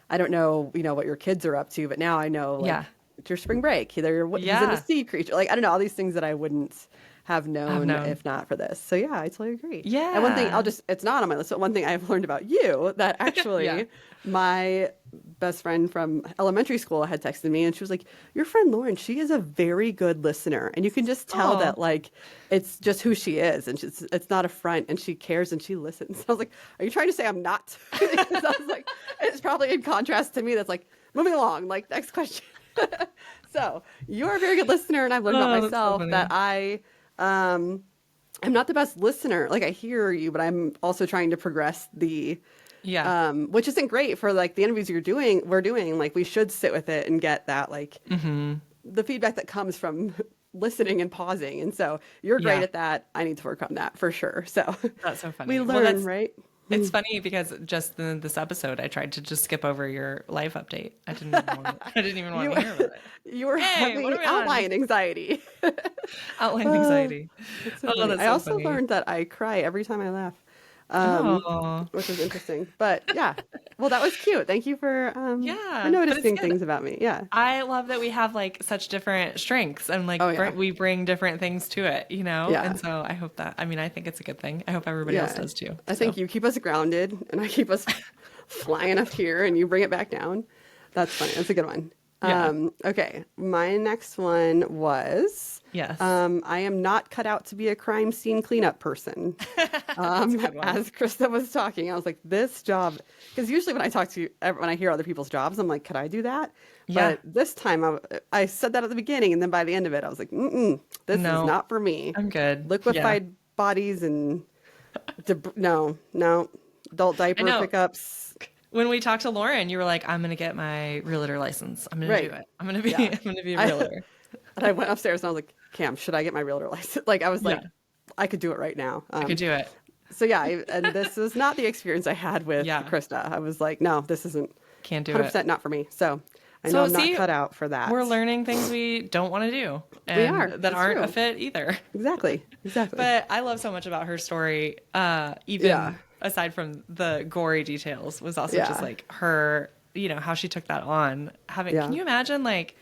I don't know, what your kids are up to, but now I know like Yeah. it's your spring break. Either he's in Yeah. a sea creature. Like, I don't know, all these things that I wouldn't have known if not for this. So yeah, I totally agree. And one thing Yeah. it's not on my list, but one thing I've learned about you that actually Yeah. my best friend from elementary school had texted me, and she was like, your friend Lauren, she is a very good listener. And you can just tell Aw. that like, it's just who she is. And it's not a front, and she cares and she listens. I was like, are you trying to say I'm not? Because I was like, it's probably in contrast to me. That's like, moving along, like next question. So you're a very good listener. And I've learned about Oh, that's so myself funny. that I'm not the best listener. Like I hear you, but I'm also trying to progress Yeah. which isn't great for like the interviews we're doing. Like we should sit with it and get that like the feedback that comes from listening and pausing. And so you're great Yeah. at that. I need to work on that for sure. So That's so funny. we Well, learn, that's- right? It's funny because just in this episode, I tried to just skip over your life update. I didn't even want You to hear about it. you were Hey, what having are we on? outline anxiety. Outline Uh, anxiety. that's so Oh, funny. that's I so also funny. learned that I cry every time I laugh, Oh, which is interesting. But yeah, well, that was cute. Thank you for yeah, but it's noticing good. things about me. Yeah. I love that we have like such different strengths and Oh like yeah. we bring different things to it, you know? Yeah. And so I hope that, I mean, I think it's a good thing. I hope everybody else Yeah. does too. I So, think you keep us grounded, and I keep us flying up here, and you bring it back down. That's funny. That's a good one. yeah. Okay, my next one was Yes. I am not cut out to be a crime scene cleanup person. That's a good one. As Krista was talking, I was like, this job, because usually when I talk to when I hear other people's jobs, I'm like, could I do that? Yeah. But this time I said that at the beginning, and then by the end of it, I was like, this is No, not for me. I'm good. Yeah. Liquefied bodies and no, no, adult I diaper know. pickups. When we talked to Lauren, you were like, I'm gonna get my realtor license. I'm gonna do Right. it. I'm gonna be Yeah. I'm gonna be a I realtor. and I went upstairs and I was like, Cam, should I get my realtor license? Like I was Yeah. like, I could do it right now. I could do it. So yeah, and this was not the experience I had with Yeah. Krista. I was like, no, this isn't Can't do 100% it. not for me. So I know So I'm not see, cut out for that. we're learning things we don't want to do We and are. that That's aren't a true. fit either. Exactly. Exactly. But I love so much about her story, even Yeah. aside from the gory details, was also just Yeah. like her, you know, how she took that on. Yeah. Can you imagine, like,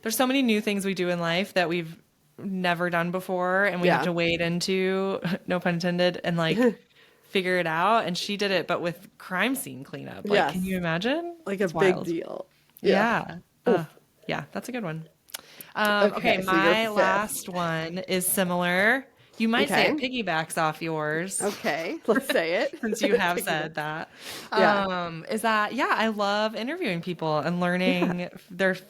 there's so many new things we do in life that we've never done before and we have Yeah. to wade into, no pun intended, and like figure it out. And she did it, but with crime scene cleanup. Like, Yes. can you imagine? Like a It's big wild. deal. Yeah. Oof. Yeah, that's a good one. Okay, Okay, so your my fifth. last one is similar. You might say Okay. it piggybacks off yours Okay, let's say it. since you have Piggyback. said that. Yeah. Is that, yeah, I love interviewing people and learning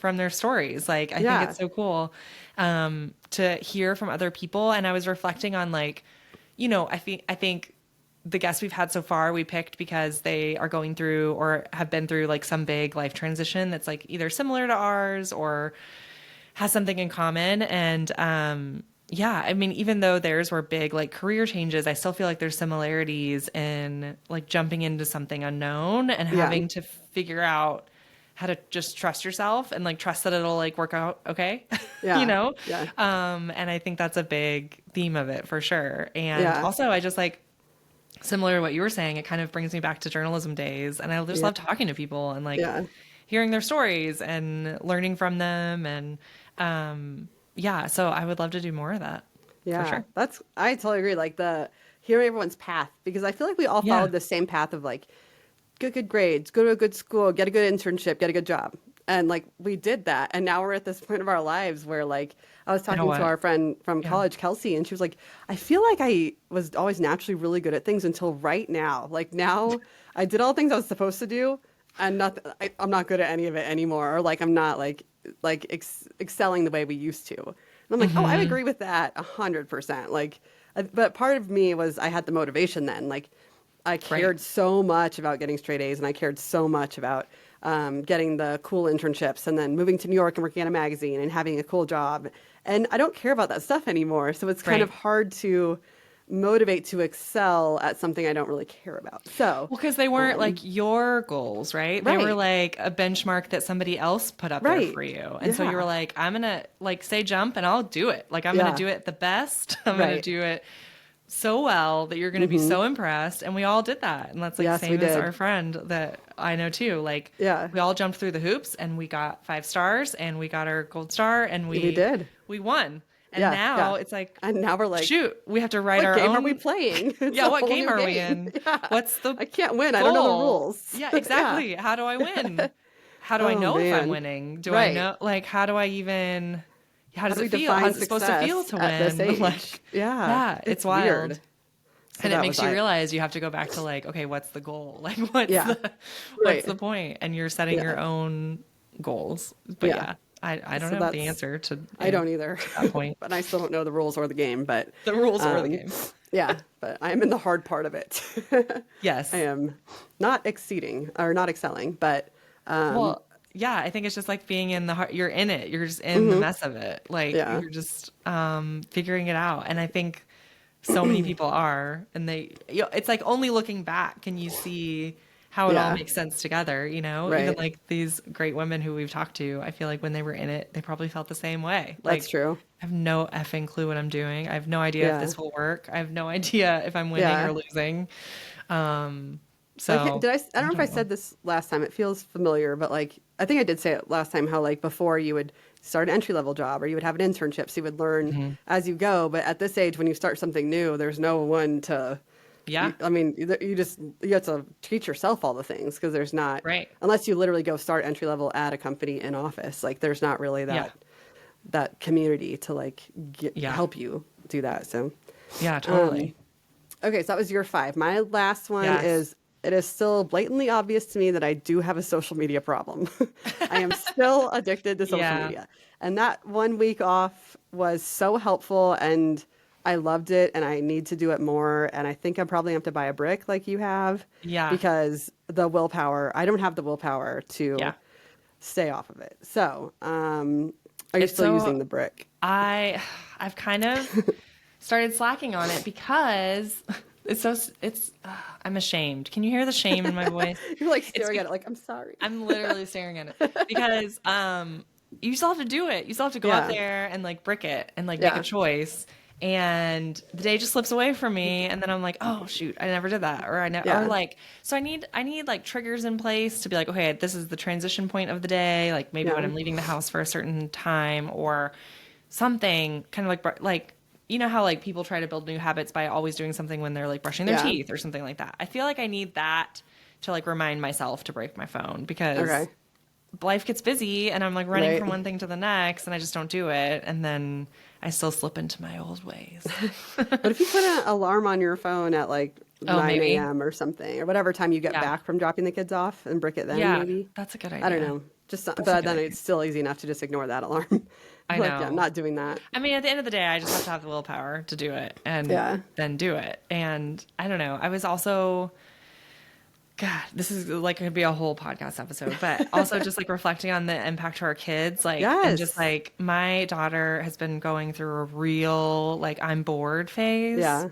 from their stories. Like, I think Yeah. it's so cool to hear from other people. And I was reflecting on, like, you know, I think the guests we've had so far, we picked because they are going through or have been through like some big life transition that's like either similar to ours or has something in common. And yeah, I mean, even though theirs were big like career changes, I still feel like there's similarities in like jumping into something unknown and Yeah. having to figure out how to just trust yourself and like trust that it'll like work out okay. Yeah. You know? Yeah. And I think that's a big theme of it for sure. And Yeah. also I just like, similar to what you were saying, it kind of brings me back to journalism days. And I just Yeah. love talking to people and like Yeah. hearing their stories and learning from them. And yeah, so I would love to do more of that. Yeah, For sure. I totally agree. Like the hearing everyone's path, because I feel like we all Yeah. followed the same path of like get good grades, go to a good school, get a good internship, get a good job. And like we did that. And now we're at this point of our lives where like I was talking what? to our friend from Yeah. college, Kelsey, and she was like, I feel like I was always naturally really good at things until right now. Like now I did all the things I was supposed to do and I'm not good at any of it anymore. Or like I'm not excelling the way we used to. And I'm like, oh, I agree with that 100%. Like, but part of me was I had the motivation then. Like, I cared so much about getting straight A's, and I cared so much about getting the cool internships, and then moving to New York and working at a magazine and having a cool job. And I don't care about that stuff anymore. So it's kind of hard to motivate to excel at something I don't really care about. So, Well, because they weren't like your goals, right? They were Right. like a benchmark that somebody else put up there Right. for you. And so you were Yeah. like, I'm going to like say jump and I'll do it. Like I'm going Yeah. to do it the best. I'm going to Right. do it so well that you're going to be so impressed. And we all did that. And that's like Yes, same we as did. our friend that I know too. Like Yeah. we all jumped through the hoops and we got 5 stars and we got our gold star and We did. we won. And Yeah, now yeah. it's like, And now we're like, shoot, we have to write what our game own. are we playing? It's Yeah, a what whole game new are we game. in? Yeah. What's the I can't win. I don't know the goal? rules. Yeah, exactly. How do I win? How do I Oh, know if I'm man. winning? Do I Right. know, like, how do I even, how does do it we feel? define How's it supposed to feel to success at this win? age? Like, Yeah. yeah, it's wild. weird. So And it that makes was you I- realize you have to go back to like, okay, what's the goal? Like, what's Yeah. the, Right. what's the point? And you're setting Yeah. your own goals. But Yeah. yeah, I don't So know the that's- answer to I don't either. that point. But I still don't know the rules or the game. But The rules or the game. yeah, but I am in the hard part of it. Yes. I am not excelling, but Well, yeah, I think it's just like being in the heart. You're in it. You're just in the mess of it. Like Yeah. you're just figuring it out. And I think so many people are, and it's like only looking back can you see how it all Yeah. makes sense together, Even Right. like these great women who we've talked to, I feel like when they were in it, they probably felt the same way. That's Like, true. I have no effing clue what I'm doing. I have no idea if Yeah. this will work. I have no idea if I'm winning or Yeah. losing. Um, I can't, so did I I don't know if I don't know. said this last time. It feels familiar, but like I think I did say it last time how like before you would start an entry level job or you would have an internship, so you would learn Mhm. as you go. But at this age, when you start something new, there's no one to. Yeah, I mean, you have to teach yourself all the things because there's not right. unless you literally go start entry level at a company in office. Like there's not really Yeah, that community to like yeah, help you do that. So. yeah, Um, totally. Okay, so that was your five. My last one Yes. is it is still blatantly obvious to me that I do have a social media problem. I am still addicted to social Yeah. media. And that 1 week off was so helpful and I loved it and I need to do it more. And I think I probably have to buy a brick like you have Yeah. because I don't have the willpower to Yeah. stay off of it. So, are you It's still so using the brick? I've kind of started slacking on it because it's I'm ashamed. Can you hear the shame in my voice? You're like It's staring at it like, I'm sorry. I'm literally staring at it because you still have to do it. You still have to go out Yeah. there and like brick it and like make a Yeah. choice. And the day just slips away from me, and then I'm like, oh shoot, I never did that, or I never, or Yeah. like, so I need like triggers in place to be like, okay, this is the transition point of the day, like maybe when Yeah. I'm leaving the house for a certain time or something, kind of like you know how like people try to build new habits by always doing something when they're like brushing their Yeah. teeth or something like that. I feel like I need that to like remind myself to break my phone because Okay. life gets busy and I'm like running Right. from one thing to the next and I just don't do it. And then I still slip into my old ways. But if you put an alarm on your phone at like Oh, 9 maybe. a.m. or something, or whatever time you get Yeah. back from dropping the kids off and brick it then, Yeah. maybe. That's a good I don't idea. know. Just, That's a but good then idea. it's still easy enough to just ignore that alarm. I Like, yeah, I'm know. not doing that. I mean, at the end of the day, I just have to have the willpower to do it and Yeah. then do it. And I don't know. I was also, God, this is like could be a whole podcast episode, but also just like reflecting on the impact to our kids, like, and just Yes. like my daughter has been going through a real like I'm bored phase Yeah.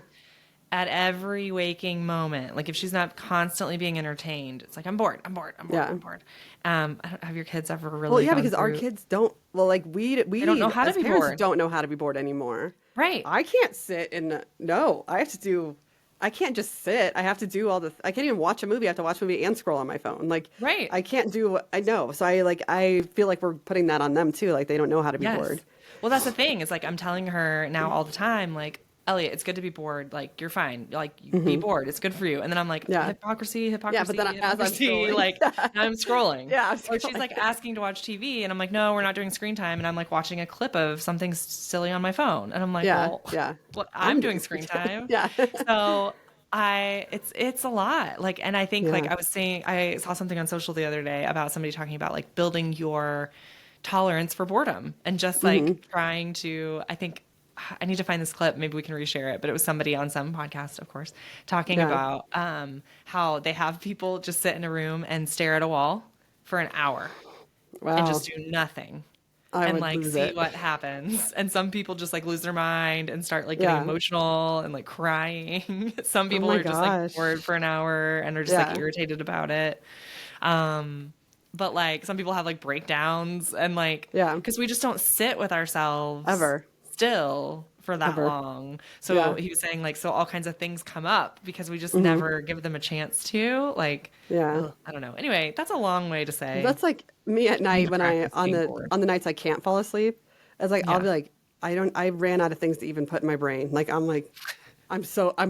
at every waking moment. Like if she's not constantly being entertained, it's like I'm bored, I'm bored, I'm bored, Yeah. I'm bored. I don't, have your kids ever Well, really yeah, gone because our through? kids don't, well, like They don't know we how to as be parents bored, don't know how to be bored anymore. right? I can't sit in, no, I can't just sit. I have to do I can't even watch a movie. I have to watch a movie and scroll on my phone. Like, Right. I can't do, I know. So I feel like we're putting that on them too. Like, they don't know how to be bored. Yes. Well, that's the thing. Is like I'm telling her now all the time, like, Elliot, it's good to be bored. Like you're fine. Like you be bored. It's good for you. And then I'm like, Yeah. hypocrisy, Yeah. But hypocrisy, then as I'm hypocrisy. scrolling, Like now I'm scrolling. yeah, I'm Or she's scrolling. like asking to watch TV, and I'm like, no, we're not doing screen time. And I'm like watching a clip of something silly on my phone, and I'm like, Yeah. well, Yeah. I'm doing screen time. Yeah. So it's a lot. Like, and I think like Yeah. I saw something on social the other day about somebody talking about like building your tolerance for boredom and just like trying to, I think I need to find this clip. Maybe we can reshare it, but it was somebody on some podcast, of course, talking Yeah. about how they have people just sit in a room and stare at a wall for an hour and Wow. just do nothing I and would like lose see it. what happens. And some people just like lose their mind and start like getting Yeah. emotional and like crying. Some Oh people my are just like gosh. bored for an hour and are just like Yeah. irritated about it. But like some people have like breakdowns and like Yeah. because we just don't sit with ourselves Ever. still for that Ever. long. So Yeah. he was saying like so all kinds of things come up because we just never give them a chance to like Yeah. ugh, I don't know. Anyway, that's a long way to say That's like me at I need night to when practice being bored. on the nights I can't fall asleep. It's like I'll Yeah. be like I ran out of things to even put in my brain. Like I'm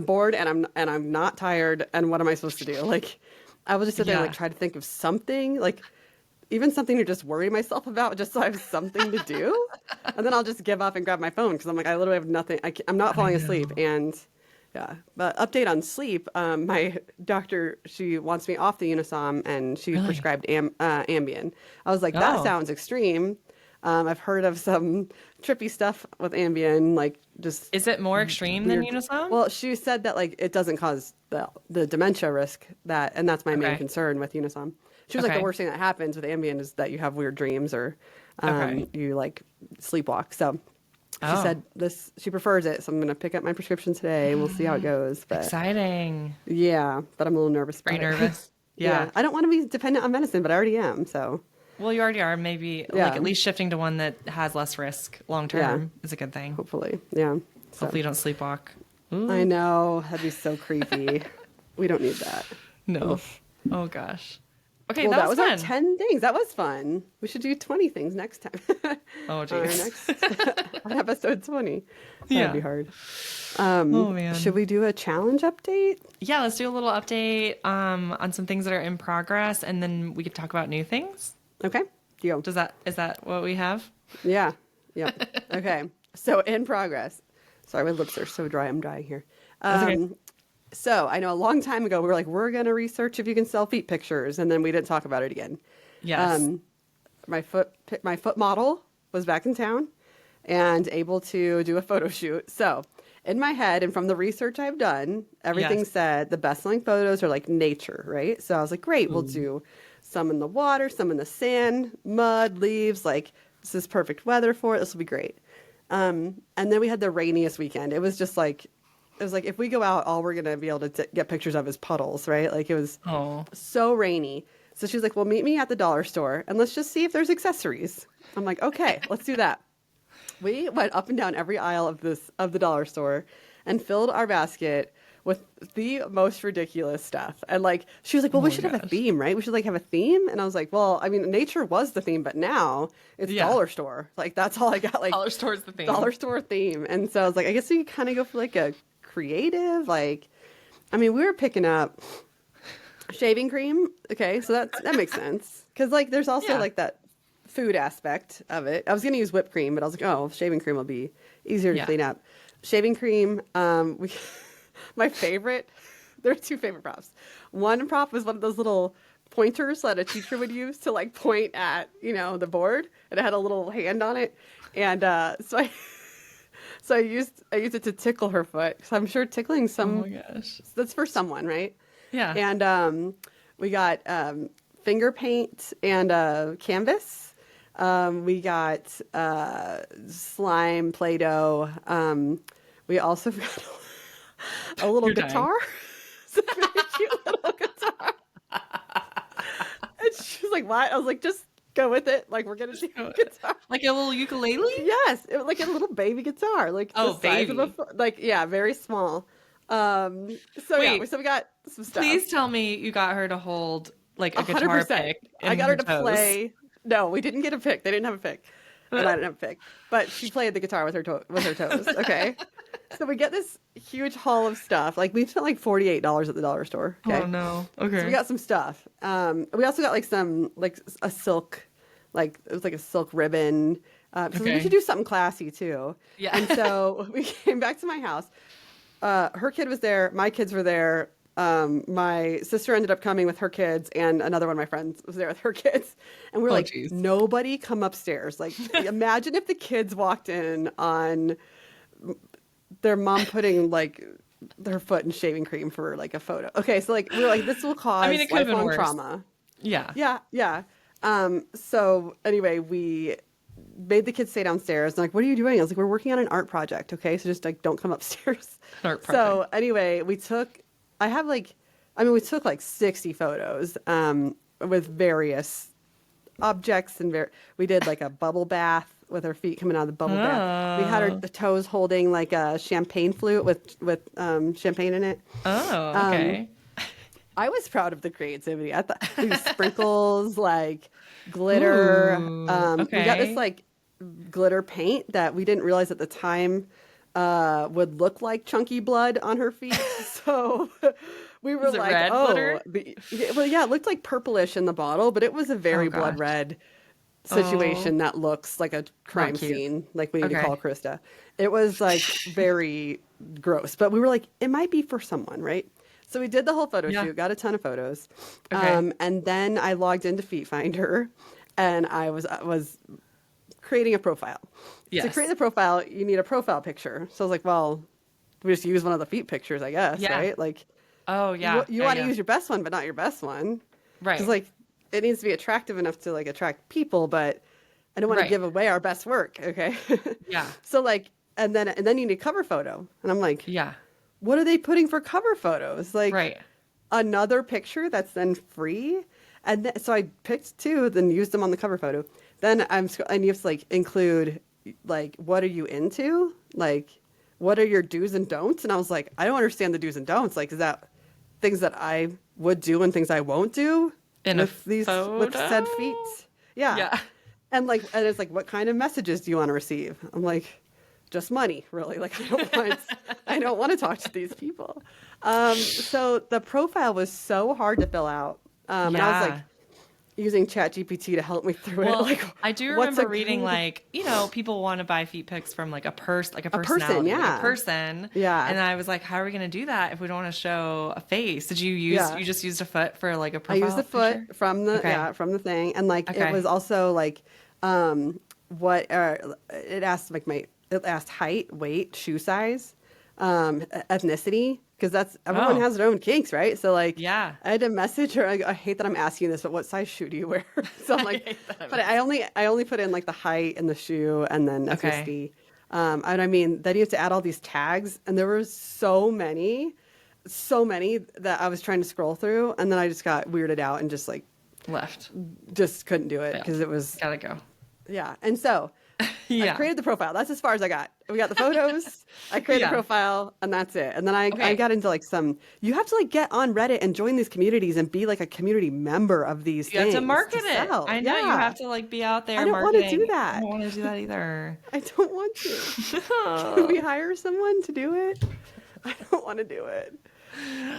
bored and I'm not tired and what am I supposed to do? Like I will just sit there and like Yeah. try to think of something like even something to just worry myself about just so I have something to do. And then I'll just give up and grab my phone because I'm like I literally have nothing. I'm not I falling asleep know. and yeah, but update on sleep. My doctor, she wants me off the Unisom and she Really? prescribed Ambien. I was like, that Oh. sounds extreme. I've heard of some trippy stuff with Ambien, like just Is it more extreme than weird. Unisom? Well, she said that like it doesn't cause the dementia risk and that's my main Okay. concern with Unisom. She was like, the Okay. worst thing that happens with Ambien is that you have weird dreams or Okay. you like sleepwalk. So She Oh, said she prefers it, so I'm gonna pick up my prescription today and we'll see how it goes. But exciting. yeah, but I'm a little nervous Very about it. nervous. Yeah, Yeah. I don't want to be dependent on medicine, but I already am. So Well, you already are. Maybe like yeah, at least shifting to one that has less risk long yeah, term is a good thing. hopefully, yeah. So Hopefully you don't sleepwalk. I Ooh, know that'd be so creepy. We don't need that. no. Oof. Oh gosh. Okay, Well, that that was was our fun. 10 things. That was fun. We should do 20 things next time. Oh On our jeez. next on episode 20. That'd be Yeah. hard. Oh Should man. we do a challenge update? Yeah, let's do a little update on some things that are in progress and then we could talk about new things. Okay. Deal. Is that what we have? Yeah. Yep. Okay. So in progress. Sorry, my lips are so dry. I'm drying here. That's okay. So I know a long time ago we were like, we're gonna research if you can sell feet pictures, and then we didn't talk about it again. Yes. My foot model was back in town and able to do a photo shoot. So in my head and from the research I've done, everything Yes. said the best selling photos are like nature, right? So I was like, great, we'll do some in the water, some in the sand, mud, leaves. Like this is perfect weather for it. This will be great. And then we had the rainiest weekend. It was like if we go out, all we're gonna be able to get pictures of is puddles, right? Like it was Oh. so rainy. So she was like, well, meet me at the dollar store and let's just see if there's accessories. I'm like, okay, let's do that. We went up and down every aisle of the dollar store and filled our basket with the most ridiculous stuff. And like, she was like, well, Oh we my should have a gosh. theme, right? We should like have a theme. And I was like, well, I mean, nature was the theme, but now it's Yeah. dollar store. Like that's all I got. Like Dollar store's the thing. dollar store theme. And so I was like, I guess we could kind of go for like a creative, like, I mean, we were picking up shaving cream. Okay. So that makes sense. Cause like, there's also Yeah. like that food aspect of it. I was going to use whipped cream, but I was like, oh, shaving cream will be easier to Yeah. clean up. Shaving cream. My favorite, there are two favorite props. One prop was one of those little pointers that a teacher would use to like point at, the board, and it had a little hand on it. And so I used it to tickle her foot. So I'm sure tickling Oh my gosh. that's for someone, right? Yeah. And we got finger paint and canvas. We got slime, Play-Doh. We also got a little You're dying. guitar. It's a very cute little guitar. And she was like, what? I was like, just go with it. Like, we're going to do a guitar. Like a little ukulele? Yes. It was like a little baby guitar. Like Oh, the size baby. of yeah, very small. So Wait. so we got some stuff. Please tell me you got her to hold like a guitar 100%. pick. I in got her to toes. play. No, we didn't get a pick. They didn't have a pick. And I didn't have a pick. But she played the guitar with her toes. Okay. So we get this huge haul of stuff. Like we spent like $48 at the dollar store. Okay. Oh no. Okay. So we got some stuff. We also got like a silk, like it was like a silk ribbon. So Okay. we should do something classy too. Yeah. And so we came back to my house. Her kid was there. My kids were there. My sister ended up coming with her kids, and another one of my friends was there with her kids. And we're like, geez. nobody come upstairs. Like, imagine if the kids walked in on their mom putting like their foot in shaving cream for like a photo. Okay, so like we're like, this will cause it could have been lifelong worse. trauma. Yeah. Yeah. So anyway, we made the kids stay downstairs. And like, what are you doing? I was like, we're working on an art project. Okay, so just like don't come upstairs. An art So project. anyway, we took 60 photos with various objects and we did like a bubble bath with her feet coming out of the bubble bath. We had her the toes holding like a champagne flute with champagne in it. Oh, okay. I was proud of the creativity. I thought these sprinkles, like glitter. Ooh, We got okay. this like glitter paint that we didn't realize at the time would look like chunky blood on her feet. So we were Was it like, red glitter? well, yeah, it looked like purplish in the bottle, but it was a very Oh, gosh. blood red situation that looks like a crime cute. scene. Like we need to Okay. call Krista. It was like very gross, but we were like, it might be for someone, right? So we did the whole photo Yeah. shoot, got a ton of photos. Okay. And then I logged into Feet Finder and I was creating a profile. Yes. To create the profile, you need a profile picture. So I was like, well, we just use one of the feet pictures, I guess, Yeah. right? Like, Oh yeah. you want to use your best one, but not your best one. Right. Because like, it needs to be attractive enough to like attract people, but I don't want to Right. give away our best work. Okay. Yeah. So like, and then you need cover photo. And I'm like, Yeah. what are they putting for cover photos? Like Right. another picture that's then free. And so I picked two, then used them on the cover photo. Then and you have to like include like, what are you into? Like, what are your do's and don'ts? And I was like, I don't understand the do's and don'ts. Like, is that things that I would do and things I won't do In with a photo? with said feet? Yeah. Yeah. And it's like, what kind of messages do you want to receive? I'm like, just money, really. Like, I don't want to talk to these people. So the profile was so hard to fill out. And I was like using ChatGPT to help me through it. Like, I do remember reading like, people want to buy feet pics from like a personality, like a person. Yeah. And I was like, how are we going to do that if we don't want to show a face? Did you you just used a foot for like a profile? I used the picture? foot from the thing. And like, it was also like, it asked height, weight, shoe size, ethnicity, because everyone has their own kinks, right? So like, I had to message her. I hate that I'm asking this, but what size shoe do you wear? So I'm like, but I only put in like the height and the shoe and then ethnicity. And I mean, then you have to add all these tags, and there were so many that I was trying to scroll through, and then I just got weirded out and just like left, just couldn't do it because it was gotta go. Yeah, and so. I created the profile. That's as far as I got. We got the photos. I created the profile, and that's it. And then I got into like you have to like get on Reddit and join these communities and be like a community member of these things. You have to market it. I know you have to like be out there. I don't want to do that. I don't want to do that either. I don't want to. Can we hire someone to do it? I don't want to do it.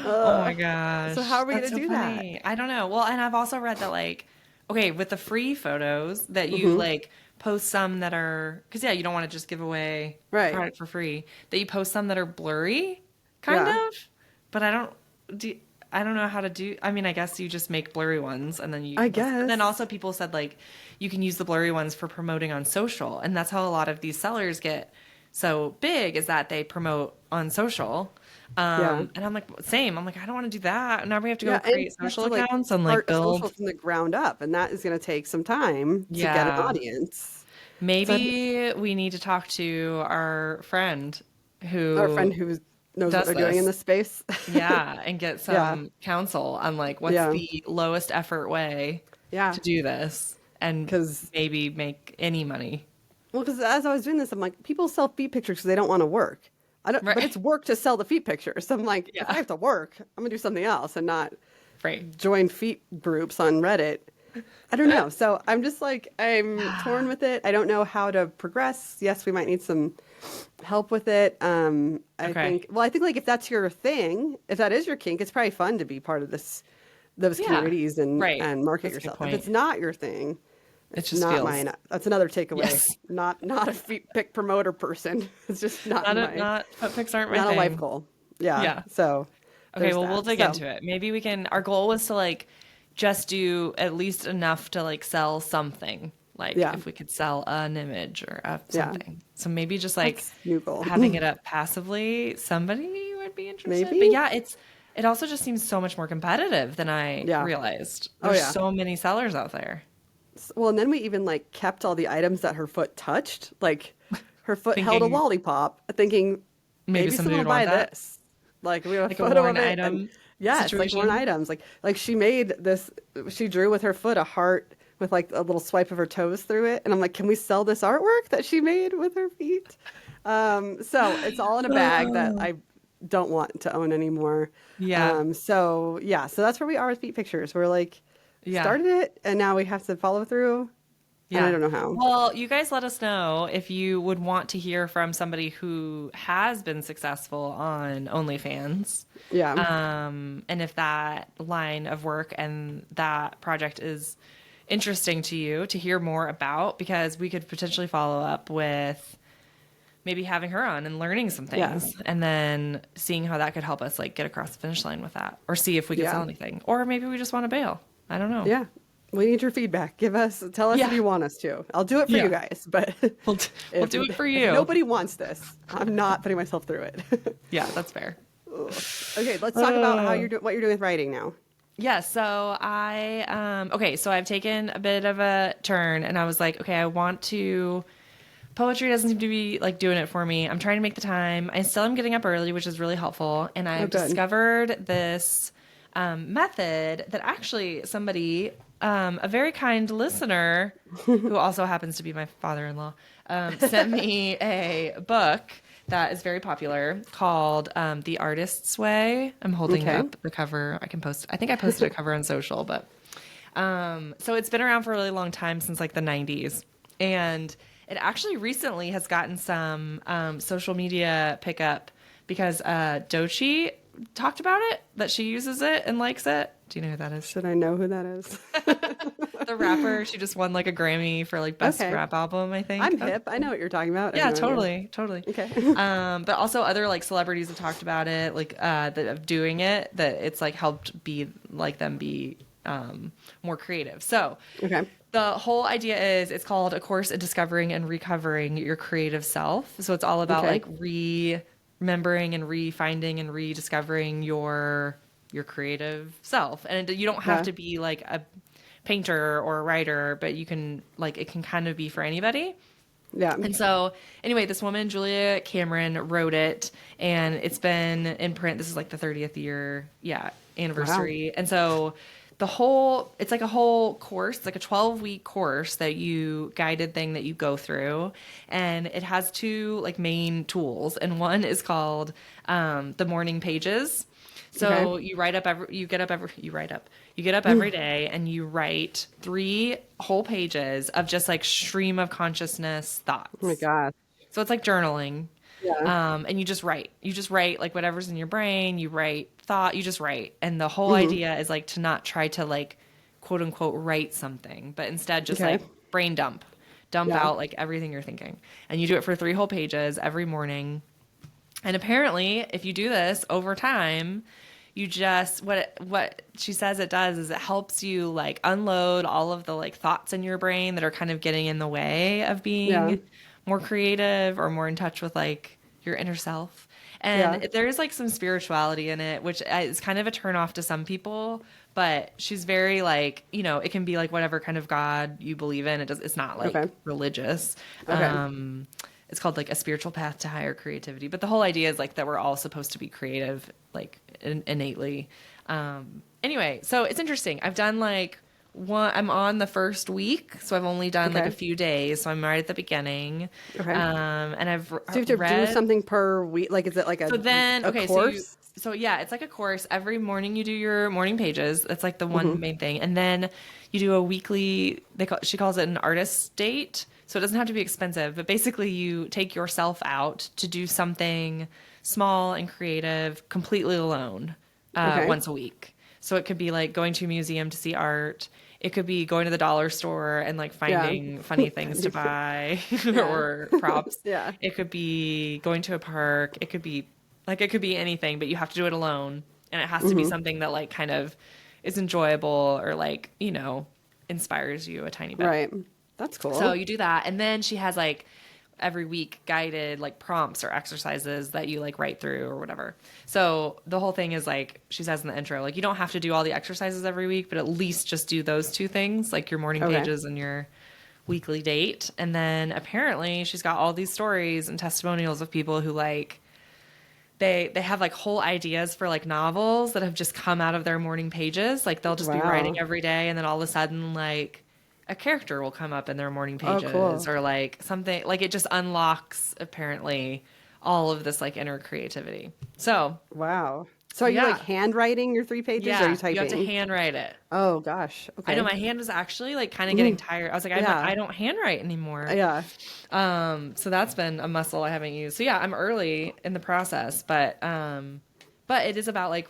Oh my gosh. So how are we going to do that? I don't know. Well, and I've also read that like, okay, with the free photos that you like post some that are, because you don't want to just give away product for free, that you post some that are blurry kind of, but I don't know how to do. I mean, I guess you just make blurry ones and then and then also people said like you can use the blurry ones for promoting on social, and that's how a lot of these sellers get so big, is that they promote on social. And I'm like, same. I'm like, I don't want to do that. Now we have to go create social accounts and like build social from the ground up, and that is going to take some time to get an audience. Maybe we need to talk to our friend who knows what they're doing in this space. And get some counsel on like what's the lowest effort way to do this, and maybe make any money. Well, because as I was doing this, I'm like, people sell feet pictures because they don't want to work. But it's work to sell the feet pictures. So I'm like, if I have to work, I'm gonna do something else and not join feet groups on Reddit. I don't know. So I'm just like, I'm torn with it. I don't know how to progress. Yes, we might need some help with it. I think like if that's your thing, if that is your kink, it's probably fun to be part of those communities and market yourself. If it's not your thing, it's just not mine. That's another takeaway. Yes. Not a feet pic promoter person. It's just not foot pics aren't my thing. Not a life goal. Yeah. So okay, well we'll dig into it. Maybe we can. Our goal was to like just do at least enough to like sell something. Like if we could sell an image or something. So maybe just like having it up passively, somebody would be interested. Maybe. But it also just seems so much more competitive than I realized. There's so many sellers out there. Well, and then we even like kept all the items that her foot touched. Like her foot held a lollipop, thinking maybe someone will buy this. Like we have a photo of it. Item yes, like worn items. Like she made this. She drew with her foot a heart with like a little swipe of her toes through it, and I'm like, can we sell this artwork that she made with her feet? So it's all in a bag that I don't want to own anymore. So that's where we are with feet pictures. We're like. Started it, and now we have to follow through. And I don't know how. Well, you guys let us know if you would want to hear from somebody who has been successful on OnlyFans. And if that line of work and that project is interesting to you to hear more about, because we could potentially follow up with maybe having her on and learning some things and then seeing how that could help us like get across the finish line with that, or see if we can sell anything, or maybe we just want to bail. I don't know. Yeah. We need your feedback. Tell us if you want us to. I'll do it for you guys, but we'll do it for you. Nobody wants this. I'm not putting myself through it. Yeah, that's fair. Okay, let's talk about what you're doing with writing now. Yeah, so okay, so I've taken a bit of a turn and I was like, okay, I want to poetry doesn't seem to be like doing it for me. I'm trying to make the time. I still am getting up early, which is really helpful. And Oh, I've good. discovered this method that actually somebody, a very kind listener, who also happens to be my father-in-law, sent me a book that is very popular called The Artist's Way. I'm holding Okay. up the cover. I can post. I think I posted a cover on social, but so it's been around for a really long time, since like the 90s. And it actually recently has gotten some social media pickup because Dochi talked about it, that she uses it and likes it. Do you know who that is? Should I know who that is? The rapper. She just won like a Grammy for like best Okay. rap album, I think. I'm hip. I know what you're talking about. I Yeah, have no idea. totally. Okay. But also other like celebrities have talked about it, like that of doing it, that it's like helped be like them be more creative. So Okay. the whole idea is it's called A Course in Discovering and Recovering Your Creative Self. So it's all about Okay. like remembering and refinding and rediscovering your creative self. And you don't have Yeah. to be like a painter or a writer, but you can like it can kind of be for anybody. Yeah. And so, anyway, this woman, Julia Cameron, wrote it, and it's been in print. This is like the 30th year, anniversary. Wow. And so, it's like a whole course. It's like a 12-week course guided thing that you go through, and it has two like main tools, and one is called the morning pages. So Okay. you get up every day and you write 3 whole pages of just like stream of consciousness thoughts. Oh my God. So it's like journaling. Yeah. And you just write like whatever's in your brain, you just write. And the whole idea is like to not try to like quote unquote write something, but instead just Okay. like brain dump Yeah. out like everything you're thinking. And you do it for 3 whole pages every morning. And apparently, if you do this over time, you just what she says it does is it helps you like unload all of the like thoughts in your brain that are kind of getting in the way of Yeah. being more creative or more in touch with like your inner self. And Yeah. there is like some spirituality in it, which is kind of a turnoff to some people. But she's very like, it can be like whatever kind of God you believe in. It's not like Okay. religious. Okay. It's called like a spiritual path to higher creativity. But the whole idea is like that we're all supposed to be creative, like innately. Anyway, so it's interesting. I've done like I'm on the first week, so I've only done like a few days. So I'm right at the beginning. Okay. And I've So you have to do something per week? Like, is it like a course? So yeah, it's like a course. Every morning you do your morning pages. That's like the one main thing. And then you do a weekly, she calls it an artist date. So it doesn't have to be expensive, but basically you take yourself out to do something small and creative completely alone once a week. So it could be like going to a museum to see art. It could be going to the dollar store and like finding funny things to buy or props. Yeah. It could be going to a park. It could be anything, but you have to do it alone. And it has to be something that like kind of is enjoyable or like, inspires you a tiny bit. Right. That's cool. So you do that. And then she has like every week guided like prompts or exercises that you like write through or whatever. So the whole thing is like she says in the intro, like you don't have to do all the exercises every week, but at least just do those 2 things, like your morning pages and your weekly date. And then apparently she's got all these stories and testimonials of people who like they have like whole ideas for like novels that have just come out of their morning pages. Like they'll just be writing every day and then all of a sudden like a character will come up in their morning pages or like something like it just unlocks apparently all of this like inner creativity. So wow. So are you like handwriting your 3 pages or are you typing? You have to handwrite it. Oh gosh. Okay. I know my hand was actually like kind of getting tired. I was like, I don't handwrite anymore. Yeah. So that's been a muscle I haven't used. So yeah, I'm early in the process, but it is about like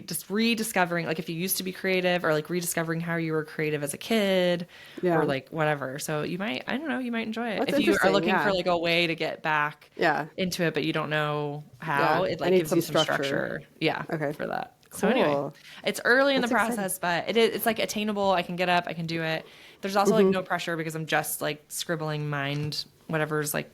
just rediscovering, like if you used to be creative or like rediscovering how you were creative as a kid or like whatever. So you might enjoy it. That's if you are looking yeah. for like a way to get back into it, but you don't know how, it like gives you some structure. Yeah. Okay. For that. Cool. So anyway, it's early in the process, but it's like attainable. I can get up, I can do it. There's also like no pressure because I'm just like scribbling whatever's like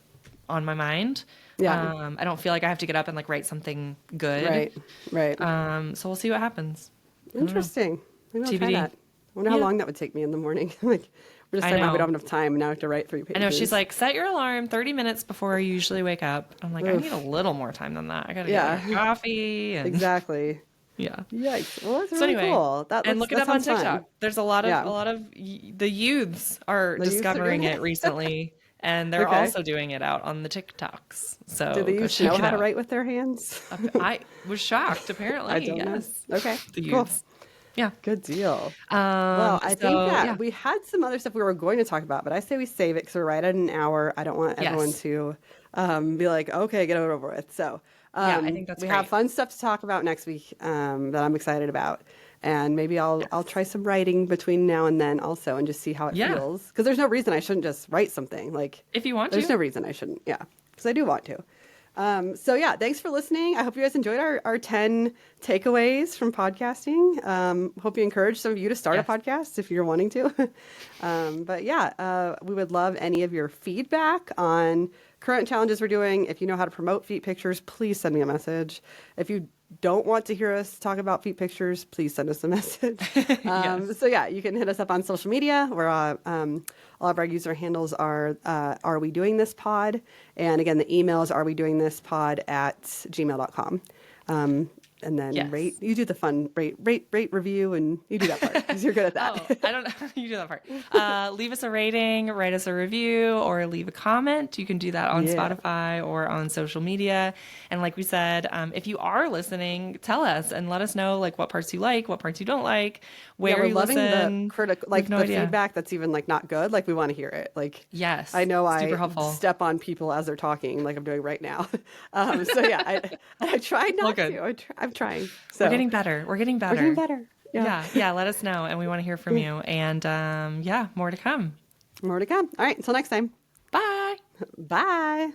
on my mind. Yeah. I don't feel like I have to get up and like write something good. Right. So we'll see what happens. Interesting. Maybe I'll try TBD. that. I wonder how long that would take me in the morning. Like, we're just I talking about we know. don't have enough time. Now I have to write 3 pages. I know. She's like, set your alarm 30 minutes before you usually wake up. I'm like, I Oof. need a little more time than that. I got to get like, coffee. And... Exactly. Yeah. Yikes. Well, that's So really anyway, cool. and look it up on TikTok. There's a lot of the youths are The youths are discovering doing it recently, and they're Okay. also doing it out on the TikToks. So Do the go youths check know it how to out. write with their hands? I was shocked. Apparently, I don't yes. know. Okay. The Cool. youths. Yeah. Good deal. Well, I think that yeah. we had some other stuff we were going to talk about, but I say we save it because we're right at an hour. I don't want everyone Yes. to be like, okay, get it over with. So Yeah, I think that's we great. have fun stuff to talk about next week that I'm excited about. And maybe I'll try some writing between now and then also and just see how it feels. Because there's no reason I shouldn't just write something. Like, if you want to. There's no reason I shouldn't. Yeah, because I do want to. So yeah, thanks for listening. I hope you guys enjoyed our 10 takeaways from podcasting. Hope you encourage some of you to start a podcast if you're wanting to. But yeah, we would love any of your feedback on current challenges we're doing. If you know how to promote feet pictures, please send me a message. If you don't want to hear us talk about feet pictures, please send us a message. So yeah, you can hit us up on social media where all of our user handles are we doing this pod? And again, the email is arewedoingthispod@gmail.com. And then rate, you do the fun rate, review, and you do that part because you're good at that. I don't know. You do that part. Leave us a rating, write us a review, or leave a comment. You can do that on Spotify or on social media. And like we said, if you are listening, tell us and let us know like what parts you like, what parts you don't like, where we're you loving listen. the critical, like the feedback that's even like not good. Like we want to hear it. Like yes, I know super I helpful. step on people as they're talking, like I'm doing right now. So yeah, I try not to. I'm trying. So we're getting better. We're getting better. We're getting better. Yeah. Let us know, and we want to hear from you. And more to come. More to come. All right. Until next time. Bye. Bye.